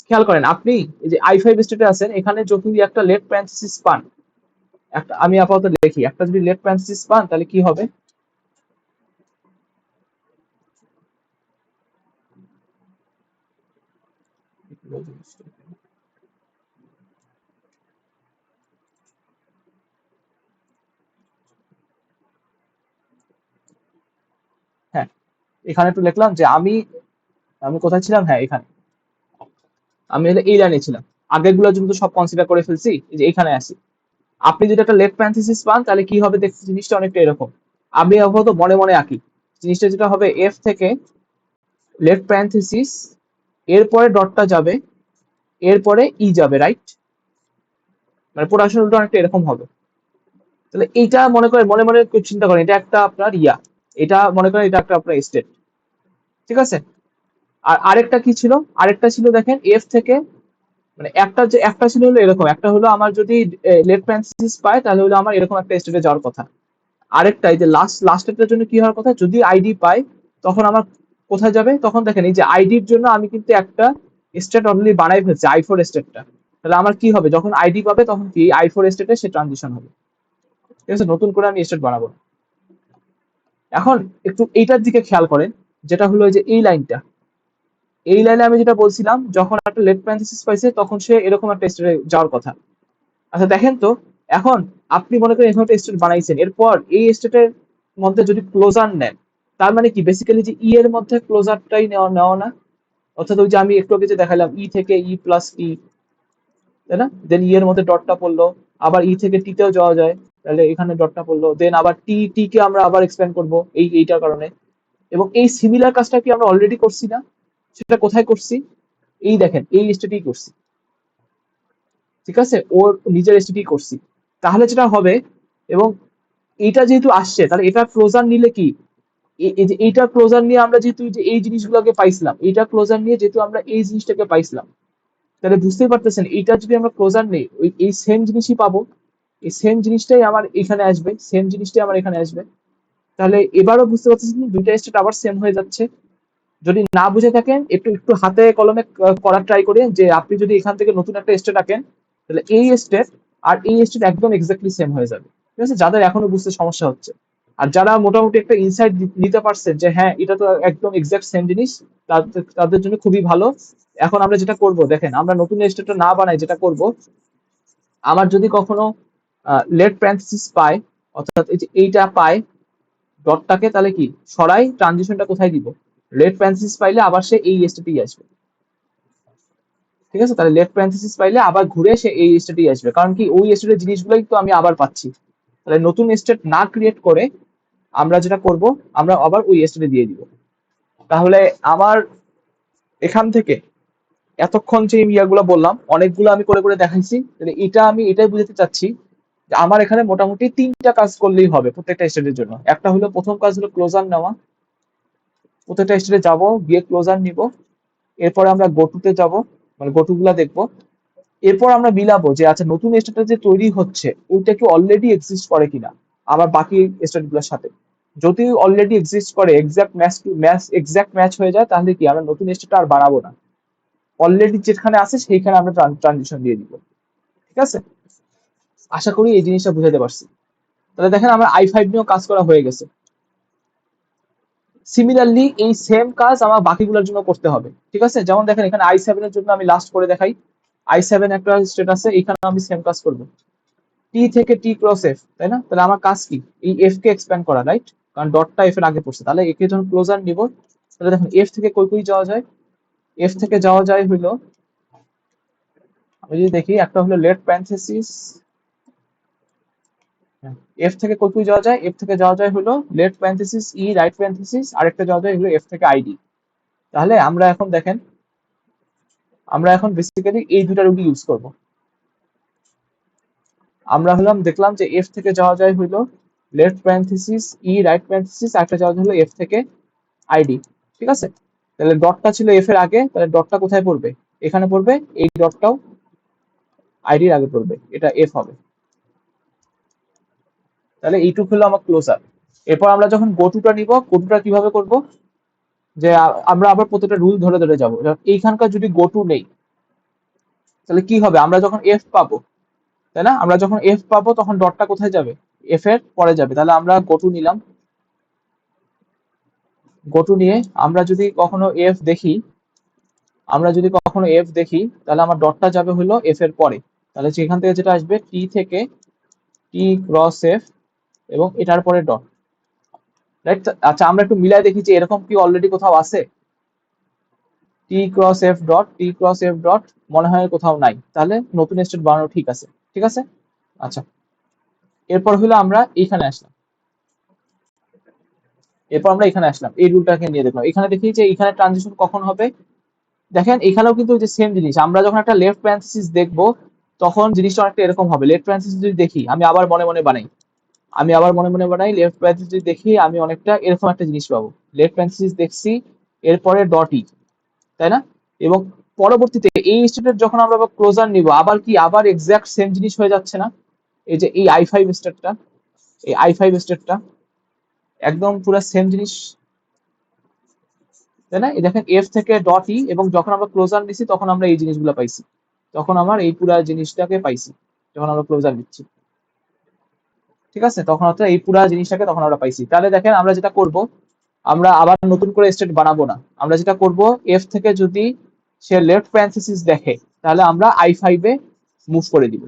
খেয়াল করেন আপনি এই যে I5 স্টেটে আছেন, এখানে যদি একটা লেট প্যারেনথেসিস পান, একটা আমি আপাতত লিখি, একটা যদি লেট প্যারেনথেসিস পান তাহলে কি হবে? এখানে একটু লিখলাম যে আমি আমি কোথায় ছিলাম, হ্যাঁ এখানে, আমি হলে এই লাইনে ছিলাম। আগের গুলো কিন্তু সব কনসিডার করে ফেলছি, এই যে এখানে আসি। আপনি যদি একটা লেফট প্যারেনথেসিস পান তাহলে কি হবে দেখতে জিনিসটা অনেকটা এরকম। আমি আপাতত মনে মনে আঁকি। জিনিসটা যেটা হবে, এফ থেকে লেফট প্যারেনথেসিস, এরপরে ডটটা যাবে, এরপরে ই যাবে, রাইট? মানে প্রোডাকশনটা অনেকটা এরকম হবে। তাহলে এইটা মনে করেন, মনে মনে চিন্তা করেন, এটা একটা আপনার এটা মনে করেন এটা একটা আপনার স্টেট, ঠিক আছে? আর আরেকটা কি ছিল, আরেকটা ছিল দেখেন এফ থেকে, মানে একটা ছিল হলো এরকম, একটা হলো আমার যদি লেফট প্যারেনথেসিস পাই তাহলে হলো আমার এরকম একটা স্টেটে যাওয়ার কথা। আরেকটা এই যে লাস্টেরটার জন্য কি হওয়ার কথা, যদি আইডি পাই তখন আমার কোথায় যাবে, তখন দেখেন এই যে আইডির জন্য আমি কিন্তু একটা স্টেট অলরেডি বানাই ফেলছি, i4 স্টেটটা। তাহলে আমার কি হবে, যখন আইডি পাবে তখন কি i4 স্টেটে সে ট্রানজিশন হবে, ঠিক আছে? নতুন করে আমি স্টেট বানাবো না। এখন একটু এইটার দিকে খেয়াল করেন, যেটা হলো যে এই লাইনটা, এই লাইনে আমি যেটা বলছিলাম, যখন একটা লেফট প্যারেনথেসিস পাইছে তখন সে এরকম একটা স্টেটে যাওয়ার কথা। আচ্ছা দেখেন তো, এখন আপনি মনে করেন এখানে একটা স্টেট বানাইছেন, এরপর এই স্টেটের মধ্যে যদি ক্লোজার নেন, তার মানে কি বেসিক্যালি যে ই এর মধ্যে ক্লোজারটাই নেওয়া নেওয়া না? অর্থাৎ ওই যে আমি একটু আগে যে দেখালাম ই থেকে ই প্লাস ই, তাই না? দেন ই এর মধ্যে ডটটা পড়লো, আবার ই থেকে টি তেও যাওয়া যায়, তাহলে এখানে ডটটা পড়লো, দেন আবার টি কে আমরা আবার এক্সপ্যান্ড করবো এইটার কারণে। এবং এই সিমিলার কাজটা কি আমরা অলরেডি করছি না? সেটা কোথায় করছি? এই দেখেন এই স্টেটেই করছি, ঠিক আছে? ওর নিজের স্টেটেই করছি। তাহলে যেটা হবে, এবং এইটা যেহেতু আসছে, তাহলে এটা ক্লোজার নিলে কি, এই যে এইটা ক্লোজার নিয়ে আমরা যেহেতু যে এই জিনিসগুলোকে পাইছিলাম, এইটা ক্লোজার নিয়ে যেহেতু আমরা এই জিনিসটাকে পাইছিলাম, তাহলে বুঝতেই পারতেছেন এইটা যদি আমরা ক্লোজার নেই, ওই এই সেম জিনিসই পাবো, এই সেম জিনিসটাই আমার এখানে আসবে, সেম জিনিসটাই আমার এখানে আসবে। তাহলে এবারও বুঝতে পারতেছেন দুইটা স্টেট আবার সেম হয়ে যাচ্ছে। যদি না বুঝে থাকেন, একটু একটু হাতে কলমে করার ট্রাই করেন, যে আপনি যদি এখান থেকে নতুন একটা স্টেট আঁকেন, তাহলে এই স্টেট আর এই স্টেট একদম এক্স্যাক্টলি সেম হয়ে যাবে, ঠিক আছে? যাদের এখনো বুঝতে সমস্যা হচ্ছে, আর যারা মোটামুটি একটা ইনসাইট নিতে পারছেন যে হ্যাঁ এটা তো একদম এক্সাক্ট সেম জিনিস, তাদের জন্য খুবই ভালো। এখন আমরা যেটা করব, দেখেন আমরা নতুন স্টেটটা না বানাই, যেটা করব, আমার যদি কখনো লেট প্যারেনথেসিস পাই, অর্থাৎ এই যে এইটা পাই ডটটাকে, তাহলে কি সরাই ট্রানজিশনটা কোথায় দিব, লেট প্যারেনথেসিস পাইলে আবার সে এই স্টেটেই আসবে, ঠিক আছে? তাহলে লেফট প্যারেনথেসিস পাইলে আবার ঘুরে সে এই স্টেটেই আসবে, কারণ কি ওই স্টেটের জিনিসগুলোই তো আমি আবার পাচ্ছি। তাহলে নতুন স্টেট না ক্রিয়েট করে আমরা যেটা করব, আমরা আবার ওই স্টেটে দিয়ে দিব। তাহলে আমার এখান থেকে এতক্ষণ যে ইয়াগুলো বললাম, অনেকগুলো আমি করে করে দেখাইছি। তাহলে এটা আমি এটাই বুঝাতে চাচ্ছি যে আমার এখানে মোটামুটি তিনটা কাজ করলেই হবে প্রত্যেকটা স্টেটের জন্য। একটা হলো, প্রথম কাজ হলো ক্লোজার নেওয়া, প্রত্যেকটা স্টেটে যাব, গিয়ে ক্লোজার নিব, এরপরে আমরা গোটুতে যাব, মানে গোটু গুলা দেখবো, এরপর আমরা মিলাবো যে আচ্ছা নতুন স্টেটটা যে তৈরি হচ্ছে ওইটা কি অলরেডি এক্সিস্ট করে কিনা আবার বাকি স্টেট গুলোর সাথে। যদি অলরেডি এক্সিস্ট করে, exact match to match, exact match হয়ে যায়, তাহলে কি আমরা নতুন স্টেটটা আর বানাবো না, অলরেডি যেখানে আছে সেইখানে আমরা ট্রানজিশন দিয়ে দিব, ঠিক আছে? আশা করি এই জিনিসটা বুঝাতে পারছি। তাহলে দেখেন আমার i5 নিয়েও কাজ করা হয়ে গেছে। সিমিলারলি এই সেম কাজ আমার বাকিগুলোর জন্য করতে হবে, ঠিক আছে? যেমন দেখেন এখানে i7 এর জন্য আমি লাস্ট করে দেখাই, i7 একটা স্টেট আছে, এখানে আমি সেম কাজ করব, টি থেকে টি ক্রস এফ, তাই না? তাহলে আমার কাজ কি, এই এফ কে এক্সপ্যান্ড করা, রাইট? কারণ ডটটা এফ এর আগে পড়ছে, তাহলে একে যখন ক্লোজার নিব, তাহলে দেখুন এফ থেকে কই কই যাওয়া যায়, এফ থেকে যাওয়া যায় হইলো, আমি যদি দেখি, একটা হলো লেট প্যারেনথেসিস, এফ থেকে কই কই যাওয়া যায়, এফ থেকে যাওয়া যায় হলো লেট প্যারেনথেসিস ই, রাইট প্যারেনথেসিস, আরেকটা যাওয়া যায় হলো এফ থেকে আইডি। তাহলে আমরা এখন দেখেন, আমরা এখন বেসিক্যালি এই দুটা রুটই ইউজ করব। আমরা দেখলাম যে এফ থেকে যাওয়া যায় হইলো লেফট প্যারেনথেসিস ই, রাইট প্যারেনথেসিস, আরেকটা যাওয়া হলো এফ থেকে আইডি, ঠিক আছে? তাহলে ডটটা ছিল এফ এর আগে, তাহলে ডটটা কোথায় পড়বে, এখানে পড়বে, এই ডটটাও আইডির আগে পড়বে, এটা এফ হবে। তাহলে এইটুক হলো আমার ক্লোজার। এরপর আমরা যখন গোটুটা নিব, গোটুটা কিভাবে করব, যে আমরা আবার প্রত্যেকটা রুল ধরে ধরে যাবো। এইখানকার যদি গোটু নেই, তাহলে কি হবে, আমরা যখন এফ পাবো, তাই না, আমরা যখন এফ পাবো তখন ডটটা কোথায় যাবে, এফ এর পরে যাবে। তাহলে আমরা গোটু নিলাম, গোটু নিয়ে আমরা যদি কখনো এফ দেখি, আমরা যদি কখনো এফ দেখি, তাহলে আমার ডটটা যাবে হলো এফ এর পরে। তাহলে সেখান থেকে যেটা আসবে, টি থেকে টি ক্রস এফ এবং এটার পরে ডট, রাইট। আচ্ছা আমরা একটু মিলাই দেখি যে এরকম কি অলরেডি কোথাও আছে। টি cross F dot T cross F dot মনে হয় কোথাও নাই, তাহলে নতুন স্টেট বানানো ঠিক আছে। ঠিক আছে। আচ্ছা এরপর হলো আমরা এইখানে আসলাম, এই রুলটাকে নিয়ে দেখলাম। এখানে দেখি যে এখানে ট্রানজিশন কখন হবে। দেখেন এখানেও কিন্তু যে সেম জিনিস, আমরা যখন একটা লেফট প্যারেনথেসিস দেখবো তখন জিনিসটা অনেকটা এরকম হবে। লেফট প্যারেনথেসিস যদি দেখি, আমি আবার মনে মনে বানাই, লেফট প্যারেনথেসিস যদি দেখি আমি অনেকটা এরকম একটা জিনিস পাবো। লেফট প্যারেনথেসিস দেখছি, এরপরে ডট ই, তাই না? এবং পরবর্তীতে এই স্টেটের যখন আমরা ক্লোজার নিব আবার কি আবার এক্সাক্ট সেম জিনিস হয়ে যাচ্ছে না? এই যে এই i5 স্টেটটা একদম পুরো সেম জিনিস, তাই না? এই দেখেন এফ থেকে ডট ই, এবং যখন আমরা ক্লোজার নিছি তখন আমরা এই জিনিসগুলো পাইছি, তখন আমার এই পুরা জিনিসটাকে পাইছি যখন আমরা ক্লোজার নিচ্ছি। ঠিক আছে, তখন হচ্ছে এই পুরা জিনিসটাকে তখন আমরা পাইছি। তাহলে দেখেন আমরা যেটা করব, আমরা আবার নতুন করে স্টেট বানাবো না। আমরা যেটা করব, এফ থেকে যদি সে লেফট প্যারেনথেসিস দেখে তাহলে আমরা i5 এ মুভ করে দিব।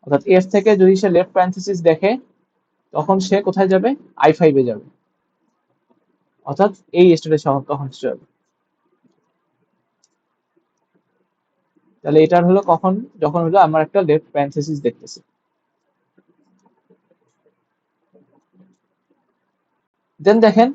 অর্থাৎ এফ থেকে যদি সে লেফট প্যারেনথেসিস দেখে তখন সে কোথায় যাবে? i5 এ যাবে, অর্থাৎ এই স্টেটে তখন সে যাবে। তাহলে এটার হলো কখন, যখন হলো আমার একটা লেফট প্যারেনথেসিস দেখতেছি। দেন দেখেন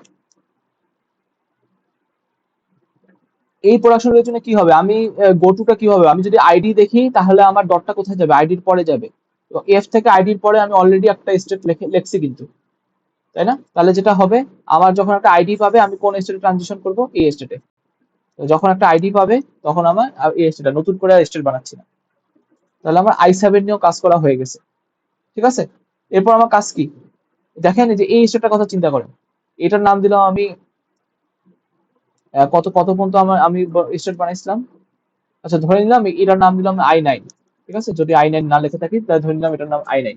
এই প্রোডাকশনের জন্য কি হবে, আমি গোটুটা কি হবে, আমি যদি আইডি দেখি তাহলে আমার ডটটা কোথায় যাবে? আইডির পরে যাবে। তো এফ থেকে আইডির পরে আমি অলরেডি একটা স্টেট লিখছি কিন্তু, তাই না? তাহলে যেটা হবে, আমার যখন একটা আইডি পাবে আমি কোন স্টেটে ট্রানজিশন করব? এই স্টেটে। যখন একটা আইডি পাবে তখন আমার এই স্টেটে, নতুন করে স্টেট বানাচ্ছি না। তাহলে আমার i7 নিয়েও কাজ করা হয়ে গেছে। ঠিক আছে। এরপর আমার কাজ কি, দেখেন এই যে এই স্টেটটার কথা চিন্তা করেন। এটার নাম দিলাম আমি কত কত পর্যন্ত আমি স্টেট বানাইছিলাম। আচ্ছা ধরে নিলাম এটার নাম দিলাম i9। ঠিক আছে, যদি i9 না লিখে থাকি তাহলে ধরে নিলাম এটার নাম i9।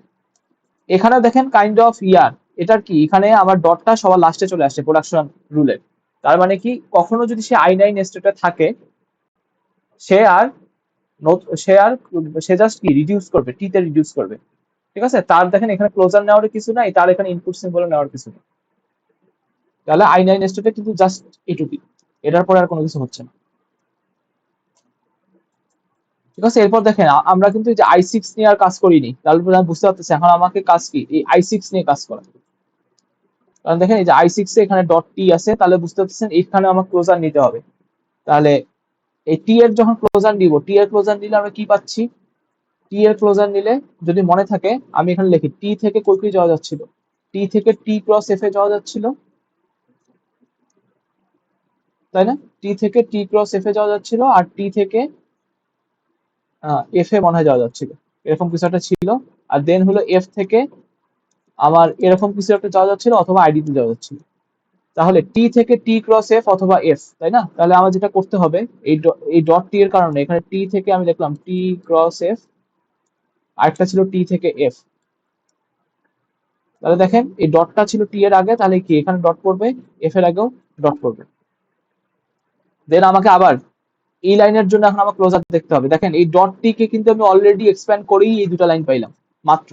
এখানে দেখেন কাইন্ড অফ ইয়ার, এটার কি, এখানে আমার ডটটা সবার লাস্টে চলে আসছে প্রোডাকশন রুলের। তার মানে কি, কখনো যদি সে i9 স্টেটে থাকে সে আর সে আর সে জাস্ট কি রিডিউস করবে, টি তে রিডিউস করবে। ঠিক আছে, তার দেখেন এখানে ক্লোজার নেওয়ার কিছু নাই, তার এখানে ইনপুট সিম্বল নেওয়ার কিছু নেই। তাহলে i9 স্টেটে কিন্তু জাস্ট এটুকুই, এটার পরে আর কোনো কিছু হচ্ছে না। ঠিক আছে, এরপর দেখেন আমরা কিন্তু এই যে i6 নিয়ে আর কাজ করিনি, তাহলে আমি বুঝতে পারতেছি এখন আমাকে কাজ কি, এই i6 নিয়ে কাজ করা। কারণ দেখেন এই যে i6 এ এখানে ডট টি আছে, তাহলে বুঝতে পারতেছেন এখানে আমার ক্লোজার নিতে হবে। তাহলে এই টি এর যখন ক্লোজার নিব, টি এর ক্লোজার নিলে আমরা কি পাচ্ছি? টি এর ক্লোজার নিলে যদি মনে থাকে আমি এখানে লিখি, টি থেকে কই কই যাওয়া যাচ্ছিল? টি থেকে টি ক্রস এফ এ যাওয়া যাচ্ছিল, তাই না? টি থেকে টি ক্রস এফ এ যাওয়া যাচ্ছিল, আর টি থেকে এফ এ মনে হয় যাওয়া যাচ্ছিল, এরকম কিছু একটা ছিল। আর দেন হলো এফ থেকে আমার এরকম কিছু একটা যাওয়া যাচ্ছিল, অথবা আইডি তে যাওয়া যাচ্ছিল। তাহলে টি থেকে টি ক্রস এফ অথবা এফ, তাই না? তাহলে আমার যেটা করতে হবে, এই ডট টি এর কারণে এখানে টি থেকে আমি লিখলাম টি ক্রস এফ, আরেকটা ছিল টি থেকে এফ। তাহলে দেখেন এই ডটটা ছিল টি এর আগে, তাহলে কি এখানে ডট পড়বে, এফ এর আগেও ডট পড়বে। দেন আমাকে আবার এই লাইনের জন্য এখন আমার ক্লোজার দেখতে হবে। দেখেন এই ডট টি কে কিন্তু আমি অলরেডি এক্সপ্যান্ড করেই এই দুটো লাইন পাইলাম মাত্র,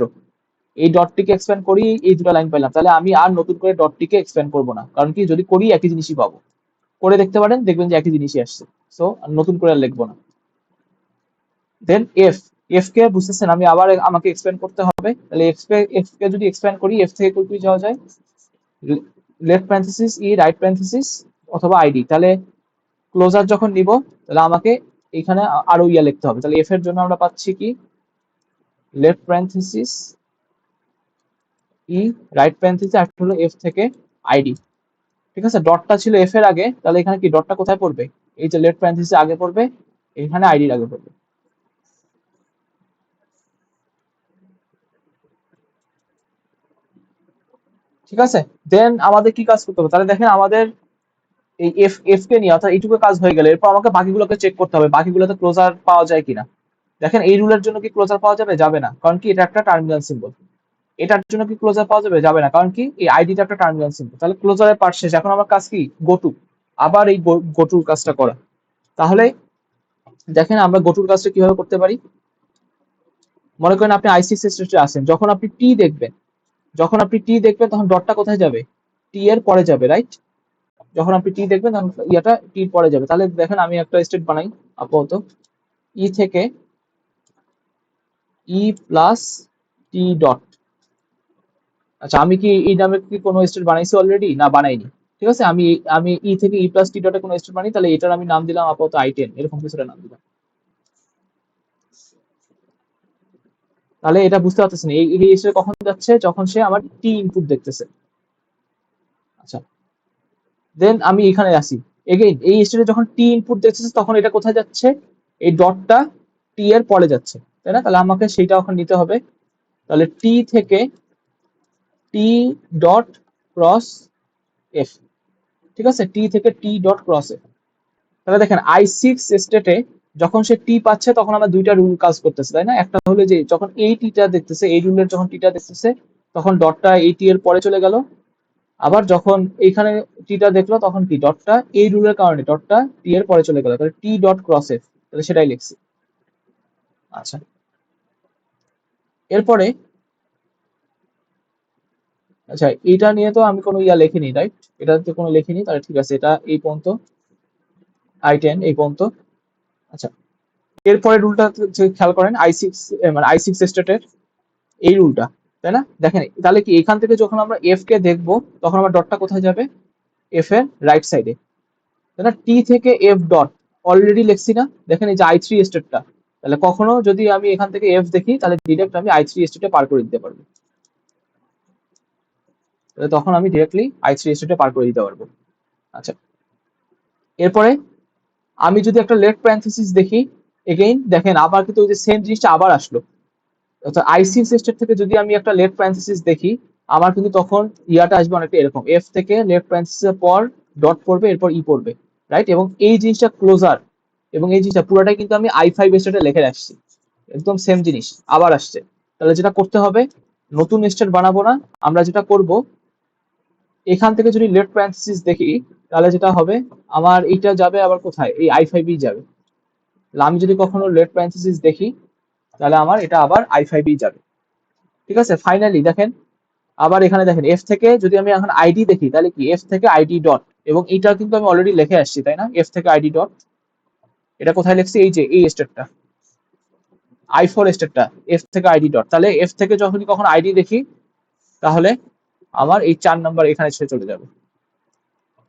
এই ডট টিকে এক্সপ্যান্ড করি এই দুটো লাইন পাইলাম। তাহলে আমি আর নতুন করে ডট টিকে এক্সপ্যান্ড করবো না, কারণ কি যদি করি একই জিনিসই পাবো। করে দেখতে পারেন, দেখবেন যে একই জিনিসই আসছে। সো নতুন করে আর লিখবো না। দেন এফ, এফ কে বুঝতেছেন আমি আবার আমাকে এক্সপ্যান্ড করতে হবে। তাহলে এফ কে যদি এক্সপ্যান্ড করি, এফ থেকে কই কই যাওয়া যায়? লেফট প্যারেনথেসিস ই, রাইট প্যারেনথেসিস অথবা আইডি। তাহলে ক্লোজার যখন নিব তাহলে আমাকে এখানে আরো ইয়া লিখতে হবে। তাহলে এফ এর জন্য আমরা পাচ্ছি কি, লেফট প্যারেনথেসিস ই, রাইট প্যারেনথেসিস, আর হলো এফ থেকে আইডি। ঠিক আছে, ডটটা ছিল এফ এর আগে, তাহলে এখানে কি ডটটা কোথায় পড়বে? এই যে লেফট প্যারেনথেসিস আগে পড়বে, এখানে আইডির আগে পড়বে। ঠিক আছে, দেন আমাদের কি কাজ করতে হবে? তাহলে দেখেন আমাদের এই এফ এফ কে নিয়ে অর্থাৎ এইটুকু কাজ হয়ে গেলে এরপর আমাকে বাকিগুলোকে চেক করতে হবে, বাকিগুলোতে ক্লোজার পাওয়া যায় কিনা। দেখেন এই রুলের জন্য কি ক্লোজার পাওয়া যাবে? যাবে না, কারণ কি এটা একটা টার্মিনাল সিম্বল। এটার জন্য কি ক্লোজার পাওয়া যাবে? যাবে না, কারণ কি এই আইডিটা একটা টার্মিনাল সিম্বল। তাহলে ক্লোজারের পার্ট শেষ, এখন আমার কাজ কি? গোটু, আবার এই গোটুর কাজটা করা। তাহলে দেখেন আমরা গোটুর কাজটা কিভাবে করতে পারি। মনে করেন আপনি i6 স্টেটে আছেন, যখন আপনি টি দেখবেন তখন ডটটা কোথায় যাবে? টি এর পরে যাবে, রাইট? যখন আপনি টি দেখবেন তখন ইয়াটা টি পরে যাবে। তাহলে দেখেন আমি একটা স্টেট বানাই আপাতত, ই থেকে ই প্লাস টি ডট। আচ্ছা, আমি কি এই নামে কি কোনো স্টেট বানাইছি অলরেডি? না, বানাইনি। ঠিক আছে, আমি আমি ই থেকে ই প্লাস টি ডটে কোনো স্টেট বানাই, তাহলে এটার আমি নাম দিলাম আপাতত i10, এরকম কিছু নাম দিলাম। তাহলে এটা বুঝতে পারতেছেন এই এই স্টেট কখন যাচ্ছে? যখন সে আমার টি ইনপুট দেখতেছে। আচ্ছা, দেন আমি এখানে আসি, এগেইন এই স্টেটে যখন টি ইনপুট দেখতেছে তখন এটা কোথায় যাচ্ছে? এই ডটটা টি এর পরে যাচ্ছে, তাই না? তাহলে আমাকে সেইটা এখন নিতে হবে। তাহলে টি থেকে টি ডট ক্রস এফ। ঠিক আছে, টি থেকে টি ডট ক্রস এফ। তাহলে দেখেন i6 স্টেটে যখন সে টি পাচ্ছে তখন আমার দুইটা রুল কাজ করতেছে, তাই না? একটা হলো যে যখন এই টিটা দেখতেছে, এই রুলের যখন টিটা দেখতেছে তখন ডটটা এই টি এর পরে চলে গেল। আবার যখন এইখানে টিটা দেখলো তখন কি ডটটা এই রুলের কারণে ডটটা টি এর পরে চলে গেল, তাহলে টি ডট ক্রস এফ, তাহলে সেটাই লিখছি। আচ্ছা, এরপরে আচ্ছা এটা নিয়ে তো আমি কোনো ইয়া লিখিনি, রাইট? এটাতে কোনো লিখিনি, তাহলে ঠিক আছে, এটা এই পর্যন্ত, i10 এই পর্যন্ত। আচ্ছা, এরপরে রুলটা খেয়াল করেন, i6 মানে i6 স্টেটের এই রুলটা, তাই না? দেখেন তাহলে কি এখান থেকে যখন আমরা এফ কে দেখবো তখন আমার ডটটা কোথায় যাবে? এফ এর রাইট সাইডে, তাই না? টি থেকে এফ ডট অলরেডি লিখছি না? দেখেন এই যে i3 স্টেটটা, তাহলে কখনো যদি আমি এখান থেকে এফ দেখি তাহলে ডিরেক্ট আমি i3 স্টেটে পার করে দিতে পারবো, তাহলে তখন আমি ডিরেক্টলি i3 স্টেটে পার করে দিতে পারবো। আচ্ছা, এরপরে আমি যদি একটা লেফট প্যারেনথেসিস দেখি, এগেইন দেখেন আবার কিন্তু ওই যে সেম জিনিসটা আবার আসলো। অর্থাৎ i6 স্টেট থেকে যদি আমি একটা লেফট প্যারেনথেসিস দেখি, আমার কিন্তু তখন ইয়াটা আসবে অনেকটা এরকম, এফ থেকে লেফট প্যারেনথেসিসের পর ডট পড়বে, এরপর ই পড়বে, রাইট? এবং এই জিনিসটা ক্লোজার, এবং এই জিনিসটা পুরোটাই কিন্তু আমি i5 স্টেটে লিখে রাখছি, একদম সেম জিনিস আবার আসছে। তাহলে যেটা করতে হবে, নতুন স্টেট বানাবো না, আমরা যেটা করব এখান থেকে যদি লেফট প্যারেনথেসিস দেখি তাহলে যেটা হবে আমার এইটা যাবে আবার কোথায়? এই i5 যাবে। তাহলে আমি যদি কখনো লেফট প্যারেনথেসিস দেখি তাহলে আমার এটা আবার i5 যাবে। ঠিক আছে, ফাইনালি দেখেন আবার এখানে দেখেন এফ থেকে যদি আমি এখন আইডি দেখি তাহলে কি এফ থেকে আইডি ডট, এবং এইটা কিন্তু আমি অলরেডি লিখে আসছি, তাই না? এফ থেকে আইডি ডট, এটা কোথায় লিখছি? এই যে এই স্টেটটা, i4 স্টেটটা, এফ থেকে আইডি ডট। তাহলে এফ থেকে যখনই কখন আইডি দেখি তাহলে আমার এই 4 নাম্বার এখানে ছেড়ে চলে যাবে।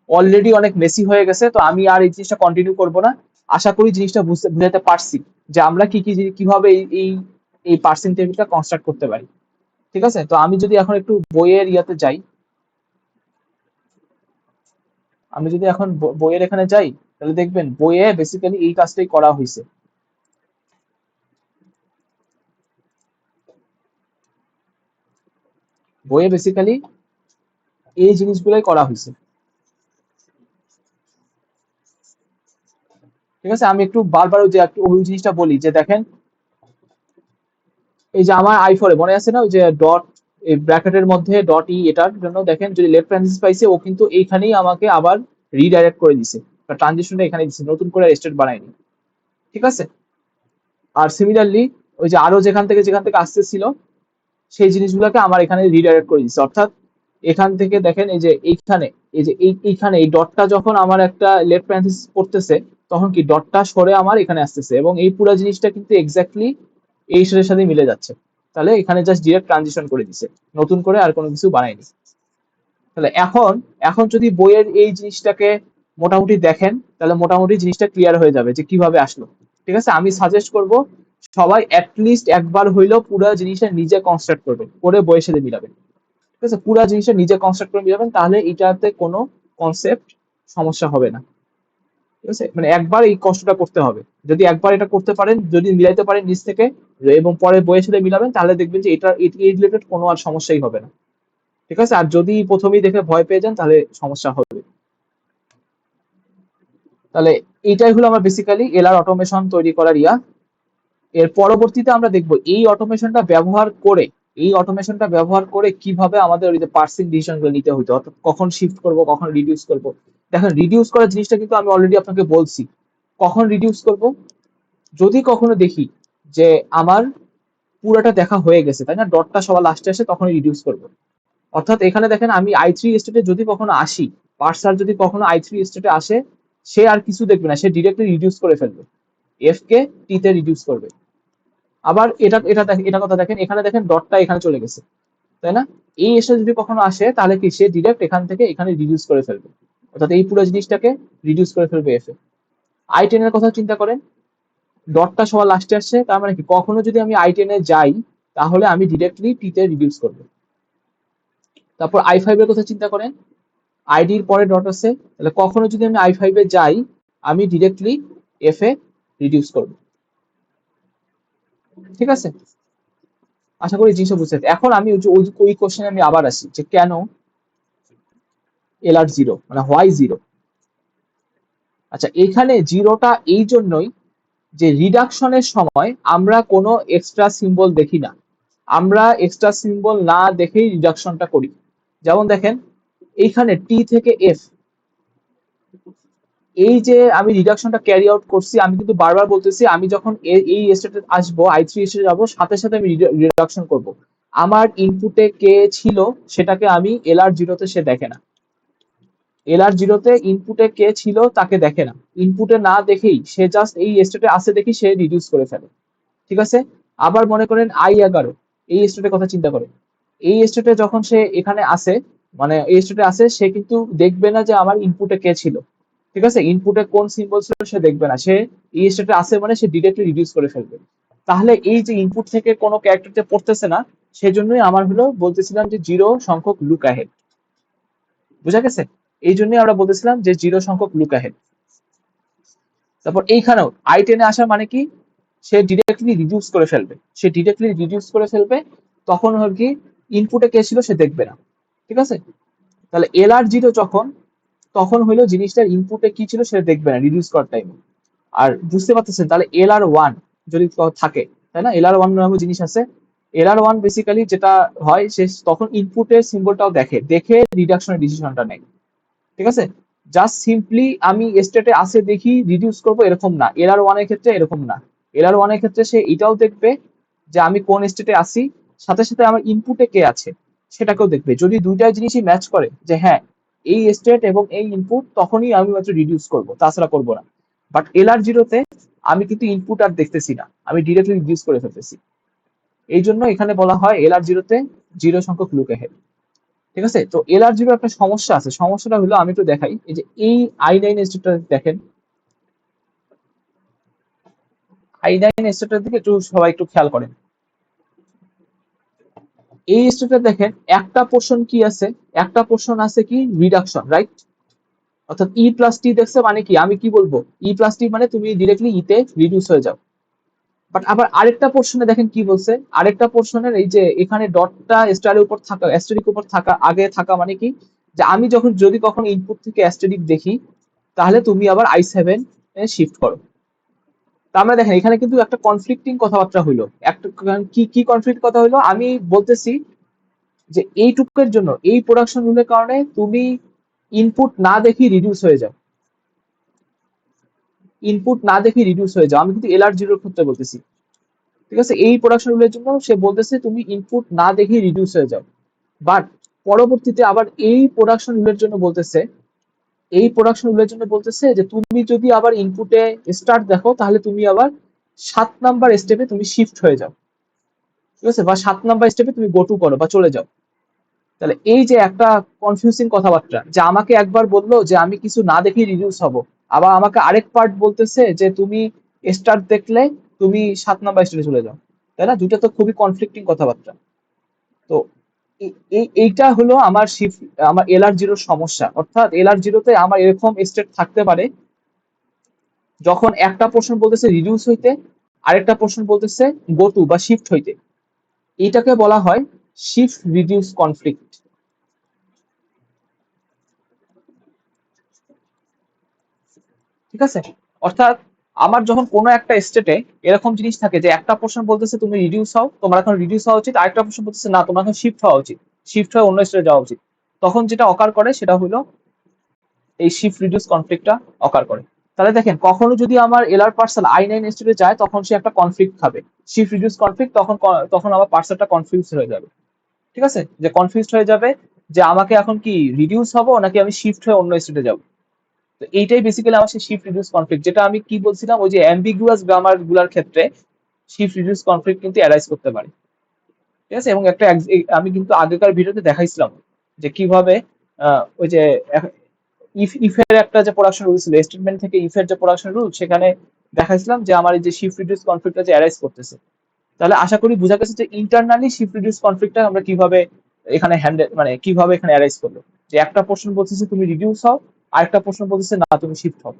অলরেডি অনেক মেসি হয়ে গেছে, তো আমি আর এই জিনিসটা কন্টিনিউ করব না। আশা করি জিনিসটা বুঝাতে পারছি যে আমরা কিভাবে এই এই পার্সেন্ট টেবিলটা কনস্ট্রাক্ট করতে পারি। ঠিক আছে, তো আমি যদি এখন একটু বইয়ের ইয়াতে যাই, আমি যদি এখন বইয়ের এখানে যাই তাহলে দেখবেন বইয়ে বেসিক্যালি এই কাজটাই করা হয়েছে। বইয়ে বেসিক্যালি এই জিনিসগুলোই করা হয়েছে। ঠিক আছে, আমি একটু বারবার ওই জিনিসটা বলি যে দেখেন এই যে আমার i4 মনে আছে না ওই যে ডট এই ব্র্যাকেটের মধ্যে ডট ই, এটার জন্য দেখেন যদি লেফট প্যারেনথেসিস পাইছে ও কিন্তু এইখানেই আমাকে আবার রিডাইরেক্ট করে দিছে, ট্রানজিশনটা এখানে দিছে, নতুন করে স্টেট বানায়নি। ঠিক আছে, আর সিমিলারলি ওই যে আরো যেখান থেকে আসতেছিল সেই জিনিসগুলোকে আমার এখানে রিডাইরেক্ট করে দিচ্ছে। অর্থাৎ এখান থেকে দেখেন এই যে এইখানে এই যে এইখানে এই ডটটা যখন আমার একটা লেফট প্যারেনথেসিস পড়তেছে তখন কি ডটটা সরে আমার এখানে আসতেছে, এবং এই পুরো জিনিসটা কিন্তু এক্স্যাক্টলি এই সাথে সাথে মিলে যাচ্ছে। তাহলে এখানে জাস্ট ডিরেক্ট ট্রানজিশন করে দিছে, নতুন করে আর কোনো কিছু বানায়নি। তাহলে এখন এখন যদি বইয়ের এই জিনিসটাকে মোটামুটি দেখেন তাহলে মোটামুটি জিনিসটা ক্লিয়ার হয়ে যাবে যে কিভাবে আসলো। ঠিক আছে, আমি সাজেস্ট করব সবাই অ্যাটলিস্ট একবার হইলেও পুরো জিনিসটা নিজে কনস্ট্রাক্ট করবেন, করে বইয়ের সাথে মিলাবেন। ঠিক আছে, পুরো জিনিসটা নিজে কনস্ট্রাক্ট করে মিলাবেন, তাহলে এটাতে কোনো কনসেপ্ট সমস্যা হবে না। ঠিক আছে, মানে একবার এই কষ্টটা করতে হবে। যদি একবার এটা করতে পারেন, যদি মিলাইতে পারেন নিজ থেকে এবং পরে বইয়ের সাথে মিলাবেন, তাহলে দেখবেন যে এটা এই রিলেটেড কোনো আর সমস্যাই হবে না। ঠিক আছে, আর যদি প্রথমেই দেখে ভয় পেয়ে যান তাহলে সমস্যা হবে। তাহলে এইটাই হলো আমার বেসিক্যালি এলআর অটোমেশন তৈরি করার ইয়া। এর পরবর্তীতে আমরা দেখবো এই অটোমেশনটা ব্যবহার করে কিভাবে আমাদের ওই যে পার্সিং ডিসিশন গুলো নিতে হতো, অর্থাৎ কখন শিফট করব, কখন রিডিউস করব। দেখেন রিডিউস করার জিনিসটা কিন্তু আমি অলরেডি আপনাকে বলছি। কখন রিডিউস করব? যদি কখনো দেখি যে আমার পুরোটা দেখা হয়ে গেছে, তাই না, ডটটা সবার লাস্টে আসে, তখনই রিডিউস করব। অর্থাৎ এখানে দেখেন আমি i3 স্টেটে যদি কখনো আসি, পার্সার যদি কখনো i3 স্টেটে আসে, সে আর কিছু দেখবে না, সে ডিরেক্টলি রিডিউস করে ফেলবে, এফ কে টি তে রিডিউস করবে। আবার এটা কথা দেখেন, এখানে দেখেন ডটটা এখানে চলে গেছে, তাই না? এই এসে যদি কখনো আসে তাহলে কি সে ডিরেক্ট এখান থেকে এখানে রিডিউস করে ফেলবে, অর্থাৎ এই পুরো জিনিসটাকে রিডিউস করে ফেলবে এফ এ। i10 এর কথা চিন্তা করেন, ডটটা সবার লাস্টে আসছে, তার মানে কি কখনো যদি আমি i10 এ যাই তাহলে আমি ডিরেক্টলি টি তে রিডিউস করবো। তারপর i5 এর কথা চিন্তা করেন, আইডির পরে ডট আছে, তাহলে কখনো যদি আমি i5 এ যাই আমি ডিরেক্টলি এফ এ রিডিউস করব। ঠিক আছে, আশা করি জিনিসটা বুঝতে পারছি। এখন আমি ওই কোশ্চেনে আমি আবার আসি যে কেন এলআর জিরো, মানে হোয়াই জিরো। আচ্ছা, এখানে জিরোটা এই জন্যই যে রিডাকশনের সময় আমরা কোনো এক্সট্রা সিম্বল দেখি না, আমরা এক্সট্রা সিম্বল না দেখেই রিডাকশনটা করি। যেমন দেখেন এইখানে টি থেকে এফ, এই যে আমি রিডাকশনটা ক্যারি আউট করছি, আমি কিন্তু বারবার বলতেছি আমি যখন এই স্টেটে আসবো, i3 স্টেটে যাবো, সাথে সাথে আমি রিডাকশন করব। আমার ইনপুটে কে ছিল সেটাকে আমি এলআর জিরোতে সে দেখে না, এলআর জিরোতে ইনপুটে কে ছিল তাকে দেখে না, ইনপুটে না দেখেই সে জাস্ট এই স্টেটে আসে দেখি সে রিডিউস করে ফেলে। ঠিক আছে, আবার মনে করেন i11, এই স্টেটের কথা চিন্তা করেন, এই স্টেটে যখন সে এখানে আসে, মানে এই স্টেটে আসে, সে কিন্তু দেখবে না যে আমার ইনপুটে কে ছিল। ঠিক আছে, ইনপুটে কোন সিম্বল ছিল সে দেখবে না, সে এই স্টেটে আসে মানে সে ডিরেক্টলি রিডিউস করে ফেলবে। তাহলে এই যে ইনপুট থেকে কোনো ক্যারেক্টারতে পড়তেছে না, সেজন্যই আমার হলো বলতেছিলাম যে জিরো সংখ্যক লুক অ্যাহেড। বুঝা গেছে? এই জন্যই আমরা বলতেছিলাম যে জিরো সংখ্যক লুক অ্যাহেড। তারপর এইখানেও i10 এ আসা মানে কি, সে ডিরেক্টলি রিডিউস করে ফেলবে, সে ডিরেক্টলি রিডিউস করে ফেলবে, তখন হল কি ইনপুটে কে ছিল সে দেখবে না। ঠিক আছে, তাহলে এলআর জিরো যখন, তখন হইলো জিনিসটার ইনপুটে কি ছিল সেটা দেখবে না রিডিউস করার টাইমে। আর বুঝতে পারতেছেন, তাহলে এলআর ওয়ান যদি থাকে, তাই না, এলআর ওয়ান নামে জিনিস আছে, এলআর ওয়ান বেসিক্যালি যেটা হয় সে তখন ইনপুটের সিম্বলটাও দেখে, দেখে রিডাকশনের ডিসিশনটা নেয়। ঠিক আছে, জাস্ট সিম্পলি আমি স্টেটে আসে দেখি রিডিউস করব এরকম না, এলআর ওয়ান এর ক্ষেত্রে এরকম না। এলআর ওয়ান এর ক্ষেত্রে সে এটাও দেখবে যে আমি কোন স্টেটে আসি, সাথে সাথে আমার ইনপুটে কে আছে সেটাকেও দেখবে। যদি দুইটা জিনিসই ম্যাচ করে যে হ্যাঁ এই স্টেট এবং এই ইনপুট, তখনই আমি মাত্র রিডিউস করব, তাছাড়া করব না। বাট এলআর জিরোতে আমি কিন্তু ইনপুট আর দেখতেছি না, আমি ডিরেক্টলি রিডিউস করে ফেলতেছি। এই জন্য এখানে বলা হয় এলআর জিরোতে জিরো সংখ্যক লুক অ্যাহেড। ঠিক আছে, তো এলআর জিরো একটা সমস্যা আছে, সমস্যাটা হলো আমি একটু দেখাই, এই যে এই i9 স্টেটটা দেখেন, i9 স্টেটটার দিকে একটু সবাই একটু খেয়াল করেন। এই স্টেটটা দেখেন একটা পোর্শন কি আছে, একটা পোর্শন আছে কি রিডাকশন, রাইট? অর্থাৎ ই প্লাস টি দেখছে মানে কি, আমি কি বলবো, ই প্লাস টি মানে তুমি ডিরেক্টলি ইতে রিডিউস হয়ে যাও। বাট আবার আরেকটা পোর্শনে দেখেন কি বলছে, আরেকটা পোর্শনের এই যে এখানে ডটটা স্টারের উপর থাকা, অ্যাস্টেরিক উপর থাকা, আগে থাকা মানে কি, যে আমি যখন যদি কখনো ইনপুট থেকে অ্যাস্টেরিক দেখি তাহলে তুমি আবার i7 এ শিফট করো। তার মানে দেখেন এখানে কিন্তু একটা কনফ্লিক্টিং কথাবার্তা হইলো, একটা কি কি কনফ্লিক্ট কথা হইলো, আমি বলতেছি যে এইটুকের জন্য, এই প্রোডাকশন রুলের কারণে তুমি ইনপুট না দেখি রিডিউস হয়ে যাও, ইনপুট না দেখি রিডিউস হয়ে যাও, আমি কিন্তু এলআর জিরোর ক্ষেত্রে বলতেছি। ঠিক আছে, এই প্রোডাকশন রুলের জন্য সে বলতেছে তুমি ইনপুট না দেখি রিডিউস হয়ে যাও। বাট পরবর্তীতে আবার এই প্রোডাকশন রুলের জন্য বলতেছে, এই প্রোডাকশন রুলের জন্য বলতেছে যে তুমি যদি আবার ইনপুটে স্টার্ট দেখো তাহলে তুমি আবার 7 নাম্বার স্টেপে তুমি শিফট হয়ে যাও। ঠিক আছে, বা 7 নাম্বার স্টেপে তুমি গো টু করো বা চলে যাও। তাহলে এই যে একটা কনফিউজিং কথাবার্তা, যে আমাকে একবার বললো যে আমি কিছু না দেখে রিডিউস হব, আবার আমাকে আরেক পার্ট বলতেছে যে তুমি স্টার্ট দেখলে তুমি 7 নাম্বার স্টেপে চলে যাও, তাই না? দুটো তো খুবই কনফ্লিক্টিং কথাবার্তা। তো এইটা হলো আমার শিফট, আমার এলআর জিরোর সমস্যা। অর্থাৎ এলআর জিরোতে আমার এরকম স্টেট থাকতে পারে যখন একটা পোর্শন বলতেছে রিডিউস হইতে, আরেকটা পোর্শন বলতেছে গো টু বা শিফট হইতে। এইটাকে বলা হয় শিফট রিডিউস কনফ্লিক্ট। ঠিক আছে, অর্থাৎ আমার যখন কোনো একটা স্টেটে এরকম জিনিস থাকে যে একটা পোর্শন বলতেছে তুমি রিডিউস হও, তোমার এখন রিডিউস হওয়া উচিত, আরেকটা পোর্শন বলতেছে না তোমার এখন শিফট হওয়া উচিত, শিফট হয়ে অন্য স্টেটে যাওয়া উচিত, তখন যেটা অকার করে সেটা হলো এই শিফট রিডিউস কনফ্লিক্টটা অকার করে। তাহলে দেখেন কখনো যদি আমার এলআর পার্সেল i9 স্টেটে যায় তখন সে একটা কনফ্লিক্ট খাবে, শিফট রিডিউস কনফ্লিক্ট, তখন তখন আমার পার্সেলটা কনফিউজ হয়ে যাবে। ঠিক আছে, যে কনফিউজড হয়ে যাবে যে আমাকে এখন কি রিডিউস হবো নাকি আমি শিফট হয়ে অন্য স্টেটে যাবো। তো এইটাই বেসিক্যালি আমার সেই শিফট রিডিউস কনফ্লিক্ট, যেটা আমি কি বলছিলাম ওই যে অ্যাম্বিগুয়াস গ্রামার গুলার ক্ষেত্রে শিফট রিডিউস কনফ্লিক্ট কিন্তু অ্যারাইজ করতে পারে। ঠিক আছে, এবং একটা আমি কিন্তু আগেকার ভিডিওতে দেখাইছিলাম যে কিভাবে ওই যে ইফ এর একটা যে প্রোডাকশন রুল ছিল, স্টেটমেন্ট থেকে ইফ এর যে প্রোডাকশন রুল, সেখানে দেখাইছিলাম যে আমার এই যে শিফট রিডিউস কনফ্লিক্টটা যে অ্যারাইজ করতেছে। তাহলে আশা করি বোঝা গেছে যে ইন্টারনালি শিফট রিডিউস কনফ্লিক্টটা আমরা কিভাবে এখানে হ্যান্ডেল মানে কিভাবে এখানে অ্যারাইজ করলো। যে একটা পোর্শন বলতেছে তুমি রিডিউস হও, আরেকটা পোর্শন বলতেছে না তুমি শিফট হও।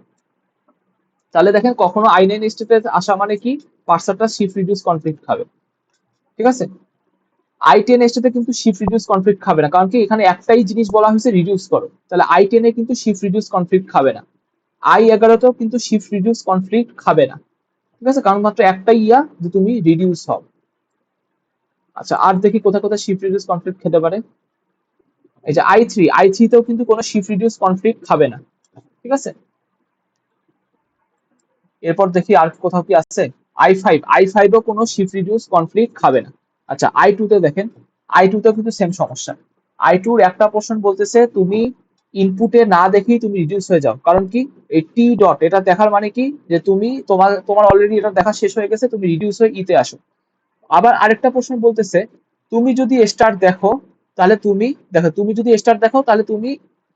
তাহলে দেখেন কখনো আই9 স্টেটে আসা মানে কি পার্সারটা শিফট রিডিউস কনফ্লিক্ট খাবে। ঠিক আছে, আই10 স্টেটে কিন্তু শিফট রিডিউস কনফ্লিক্ট খাবে না, কারণ কি এখানে একটাই জিনিস বলা হয়েছে রিডিউস করো। তাহলে আই10 কিন্তু শিফট রিডিউস কনফ্লিক্ট খাবে না। আই11তেও কিন্তু শিফট রিডিউস কনফ্লিক্ট খাবে না। ঠিক আছে, কারণ মাত্র একটাই যে তুমি রিডিউস হও। আচ্ছা, আর দেখি কোথায় কোথায় শিফট রিডিউস কনফ্লিক্ট খেতে পারে। এই যে আই3তেও কিন্তু কোনো শিফট রিডিউস কনফ্লিক্ট খাবে না। ঠিক আছে, এরপর দেখি আর কোথাও কি আছে। আই5ও কোনো শিফট রিডিউস কনফ্লিক্ট খাবে না। আচ্ছা, আই2তে দেখেন, আই2তেও কিন্তু সেম সমস্যা। আই2র একটা পোর্শন বলতেছে তুমি ইনপুটে না দেখেই তুমি রিডিউস হয়ে যাও, কারণ কি এই টি ডট এটা দেখার মানে কি যে তুমি তোমার অলরেডি এটা দেখা শেষ হয়ে গেছে, তুমি রিডিউস হয়ে ইতে আসো। আবার আরেকটা প্রশ্ন বলতেছে তুমি যদি স্টার দেখো তাহলে তুমি দেখো, তুমি যদি স্টার দেখো তাহলে তুমি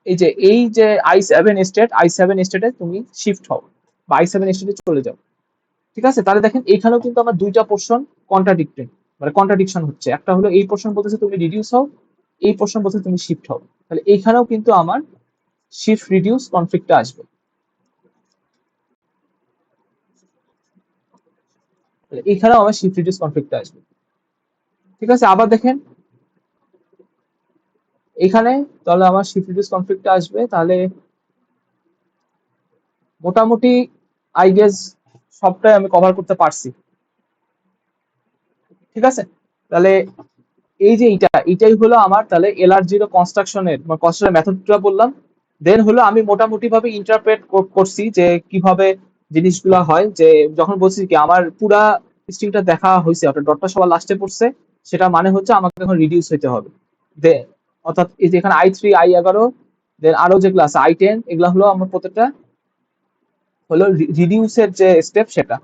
এই যে আই7 স্টেটে তুমি শিফট হও বা আই7 স্টেটে চলে যাও। ঠিক আছে, তাহলে দেখেন এইখানেও কিন্তু আমার দুইটা পোর্শন কন্ট্রাডিক্টেড, মানে কন্ট্রাডিকশন হচ্ছে। একটা হলো এই পোর্শন বলতেছে তুমি রিডিউস হও, এই পোর্শন বলতেছে তুমি শিফট হও। তাহলে এইখানেও কিন্তু আমার শিফট রিডিউস কনফ্লিক্টটা আসবে। এইখানেও আমার শিফট রিডিউস কনফ্লিক্টটা আসবে। ঠিক আছে, আবার দেখেন এখানে তাহলে আমার শিফট রিডিউস কনফ্লিক্টটা আসবে। তাহলে মোটামুটি আই গেস সবটাই আমি কভার করতে পারছি। ঠিক আছে, তাহলে এই যে এটাই হলো আমার তাহলে LR0 কনস্ট্রাকশনের মেথডটা বললাম। দেন হলো আমি মোটামুটি ভাবে ইন্টারপ্রেট করছি যে কিভাবে জিনিসগুলো হয়। যে যখন বলছি কি আমার পুরা স্ট্রিংটা দেখা হয়েছে, অর্থাৎ ডটটা সবার লাস্টে পড়ছে, সেটা মানে হচ্ছে আমাকে এখন রিডিউস হইতে হবে। অর্থাৎ এই যে এখানে আই3 আই11 দেন আরো যেগুলো আছে আই10, এগুলো হলো আমার প্রত্যেকটা হলো রিডিউসের যে স্টেপ সেটা।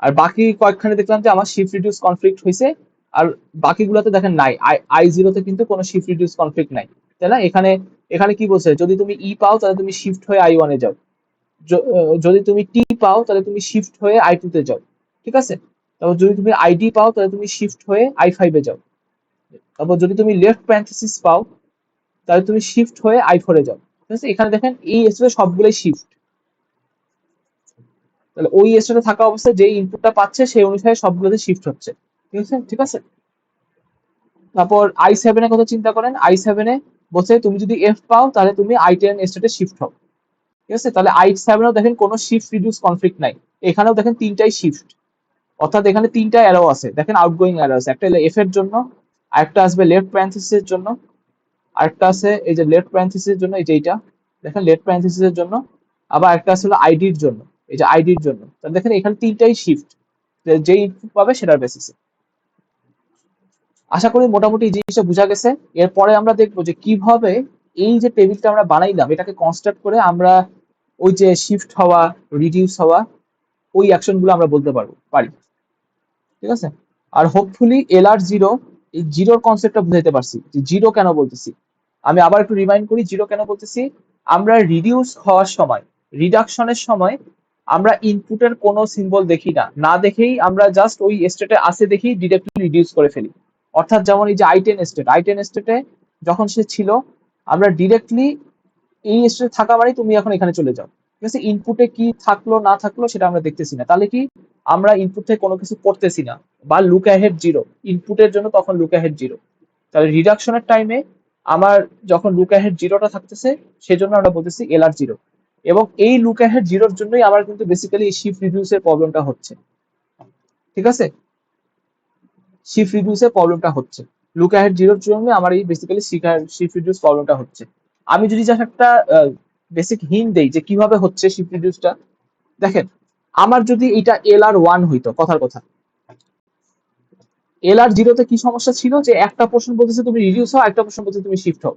আর বাকি কয়েকখানে দেখলাম যে আমার শিফট রিডিউস কনফ্লিক্ট হয়েছে। আর বাকিগুলোতে দেখেন নাই, আই0তে কিন্তু কোনো শিফট রিডিউস কনফ্লিক্ট নাই। তাই না, এখানে এখানে কি বলছে, যদি তুমি ই পাও তাহলে তুমি শিফট হয়ে আই1-এ যাও, যদি তুমি টি পাও তাহলে তুমি শিফট হয়ে আই2-তে যাও। ঠিক আছে, তারপর যদি তুমি আইডি পাও তাহলে তুমি শিফট হয়ে আই5-এ যাও। তারপর যদি তুমি লেফট প্যারেনথেসিস পাও তাহলে তুমি শিফট হয়ে আই4-এ যাও। ঠিক আছে, এখানে দেখেন এই স্টেপে সবগুলোই শিফট। তাহলে ওই স্টেটে থাকা অবস্থায় যে ইনপুটটা পাচ্ছে সেই অনুসারে সবগুলোতে শিফট হচ্ছে। ঠিক আছে, ঠিক আছে। তারপর আই7 এর কথা চিন্তা করেন, আই7 বলছে তুমি যদি এফ পাও তাহলে তুমি আই10 স্টেটে শিফট হও। ঠিক আছে, তাহলে আই7-এও দেখেন কোনো শিফট রিডিউস কনফ্লিক্ট নাই। এখানেও দেখেন তিনটাই শিফট, অর্থাৎ এখানে তিনটা অ্যারো আছে। দেখেন আউটগোয়িং অ্যারো আছে, একটা হলো এফ এর জন্য, আরেকটা আসবে লেফট প্যারেনথেসিসের জন্য, আরেকটা আছে এই যে লেফট প্যারেনথেসিসের জন্য, এই যে এইটা দেখেন লেফট প্যারেনথেসিসের জন্য, আবার একটা আছে হলো আইডির জন্য, এই যে আইডির জন্য। তাহলে দেখেন এখানে তিনটাই শিফট, যে ইনপুট পাবে সেটার বেসিসে। আশা করি মোটামুটি এই জিনিসটা বোঝা গেছে। এরপরে আমরা দেখবো যে কিভাবে এই যে টেবিলটা আমরা বানাইলাম এটাকে কনস্ট্রাক্ট করে আমরা ওই যে শিফট হওয়া, রিডিউস হওয়া, ওই অ্যাকশন গুলো আমরা বলতে পারি। ঠিক আছে, আর হোপফুলি LR0 এই জিরোর কনসেপ্টটা বুঝাইতে পারছি যে জিরো কেন বলতেছি। আমি আবার একটু রিমাইন্ড করি জিরো কেন বলতেছি। আমরা রিডিউস হওয়ার সময়, রিডাকশনের সময় আমরা ইনপুটের কোনো সিম্বল দেখি না, না দেখেই আমরা জাস্ট ওই স্টেটে আসে দেখি ডিরেক্টলি রিডিউস করে ফেলি। অর্থাৎ যেমন এই যে আই10 স্টেটে যখন সে ছিল, আমরা ডিরেক্টলি এই স্টেটে থাকা মানে তুমি এখন এখানে চলে যাও। ঠিক আছে, ইনপুটে কি থাকলো না থাকলো সেটা আমরা দেখতেছি না, তাহলে কি আমরা ইনপুট থেকে কোনো কিছু করতেছি না। বা লুক অ্যাহেড জিরো, ইনপুটের জন্য তখন লুক অ্যাহেড জিরো। তাহলে রিডাকশনের টাইমে আমার যখন লুক অ্যাহেড জিরোটা থাকতেছে সেজন্য আমরা বলতেছি LR0। এবং এই লুক অ্যাহেড জিরোর জন্যই আমার কিন্তু বেসিক্যালি এই শিফট রিডিউসের প্রবলেমটা হচ্ছে। ঠিক আছে, শিফট রিডিউসের প্রবলেমটা হচ্ছে লুক অ্যাহেড জিরোর জন্য আমার এই বেসিক্যালি শিফট রিডিউস প্রবলেমটা হচ্ছে। আমি যদি জাস্ট একটা বেসিক হিন্ট দেই যে কিভাবে হচ্ছে শিফট রিডিউসটা, দেখেন আমার যদি এটা LR1 হইতো, কথার কথা এল আর জিরোতে কি সমস্যা ছিল যে একটা পোর্শন বলতেছে তুমি রিডিউস হও, একটা পোর্শন বলতেছে তুমি শিফট হও।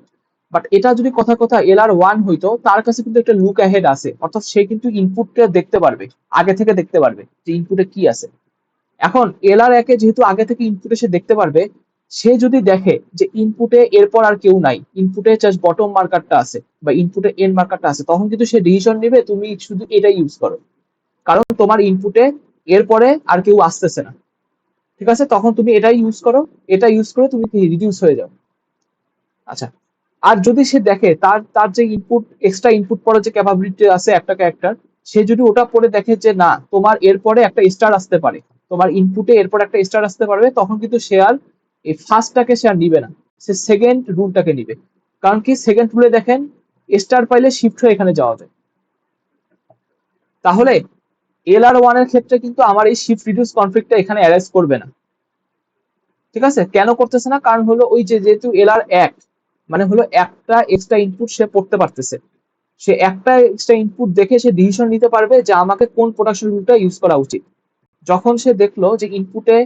বাট এটা যদি কথা কথা এল আর ওয়ান হইতো, তার কাছে কিন্তু একটা লুক অ্যাহেড আছে, অর্থাৎ সে কিন্তু ইনপুটটা দেখতে পারবে, আগে থেকে দেখতে পারবে যে ইনপুটে কি আছে। এখন এল আর একে যেহেতু আগে থেকে ইনপুটে সে দেখতে পারবে, সে যদি দেখে যে ইনপুটে এরপর আর কেউ নাই, ইনপুটে জাস্ট বটম মার্কারটা আছে বা ইনপুটে এন্ড মার্কারটা আছে, তখন কিন্তু সে ডিসিশন নেবে তুমি শুধু এটাই ইউজ করো, কারণ তোমার ইনপুটে এরপরে আর কেউ আসতেছে না। ঠিক আছে, তখন তুমি এটাই ইউজ করো, এটা ইউজ করে তুমি রিডিউস হয়ে যাও। আচ্ছা, আর যদি সে দেখে তার তার যে ইনপুট, এক্সট্রা ইনপুট পড়ার যে ক্যাপাবিলিটি আছে একটা ক্যারেক্টার, সে যদি ওটা পড়ে দেখে যে না তোমার এরপরে একটা স্টার আসতে পারে, তোমার ইনপুটে এরপর একটা স্টার আসতে পারবে, তখন কিন্তু সে আর এই ফার্স্টটাকে সে আর নিবে না, সে সেকেন্ড রুলটাকে নিবে। কারণ কি, সেকেন্ড রুলে দেখেন স্টার পাইলে শিফট হয়ে এখানে যাওয়া যায়। তাহলে এল আর ওয়ান এর ক্ষেত্রে কিন্তু আমার এই শিফট রিডিউস কনফ্লিক্টটা এখানে অ্যারেস্ট করবে না। ঠিক আছে, কেন করতেছে না? কারণ হলো ওই যে যেহেতু এল আর এক, মানে হলো একটা এক্সট্রা ইনপুট সে পড়তে পারতেছে, সে একটা এক্সট্রা ইনপুট দেখে সে ডিসিশন নিতে পারবে যে আমাকে কোন প্রোডাকশন রুলটা ইউজ করা উচিত। যখন সে দেখলো যে ইনপুটে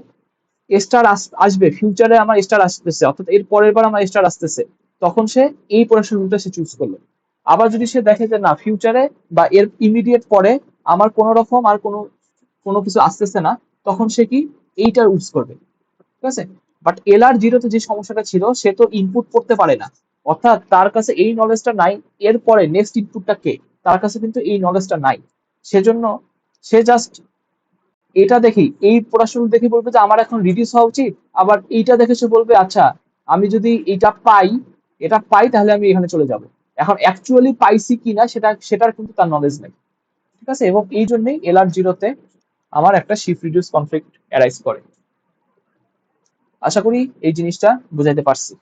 স্টার আসবে, ফিউচারে আমার স্টার আসতেছে, অর্থাৎ এর পরের বার আমার স্টার আসতেছে, তখন সে এই প্রোডাকশন রুলটা সে চুজ করলো। আবার যদি সে দেখে যে না ফিউচারে বা এর ইমিডিয়েট পরে আমার কোনো রকম আর কোনো কোনো কিছু আসতেছে না, তখন সে কি এইটা ইউজ করবে। ঠিক আছে, বাট এল আর জিরোতে যে সমস্যাটা ছিল, সে তো ইনপুট করতে পারে না, অর্থাৎ তার কাছে এই নলেজটা নাই এরপরে নেক্সট ইনপুটটা কে, তার কাছে কিন্তু এই নলেজটা নাই। সেজন্য সে জাস্ট এটা দেখি, এই পড়াশোনা দেখে বলবে যে আমার এখন রিডিউস হওয়া উচিত, আবার এইটা দেখে সে বলবে আচ্ছা আমি যদি এটা পাই, এটা পাই তাহলে আমি এখানে চলে যাব। এখন অ্যাকচুয়ালি পাইছি কিনা সেটার কিন্তু তার নলেজ নেই। ঠিক আছে, এবং এই জন্যই এল আর জিরোতে আমার একটা শিফট রিডিউস কনফ্লিক্ট অ্যারাইজ করে। আশা করি এই জিনিসটা বুঝাইতে পারছি।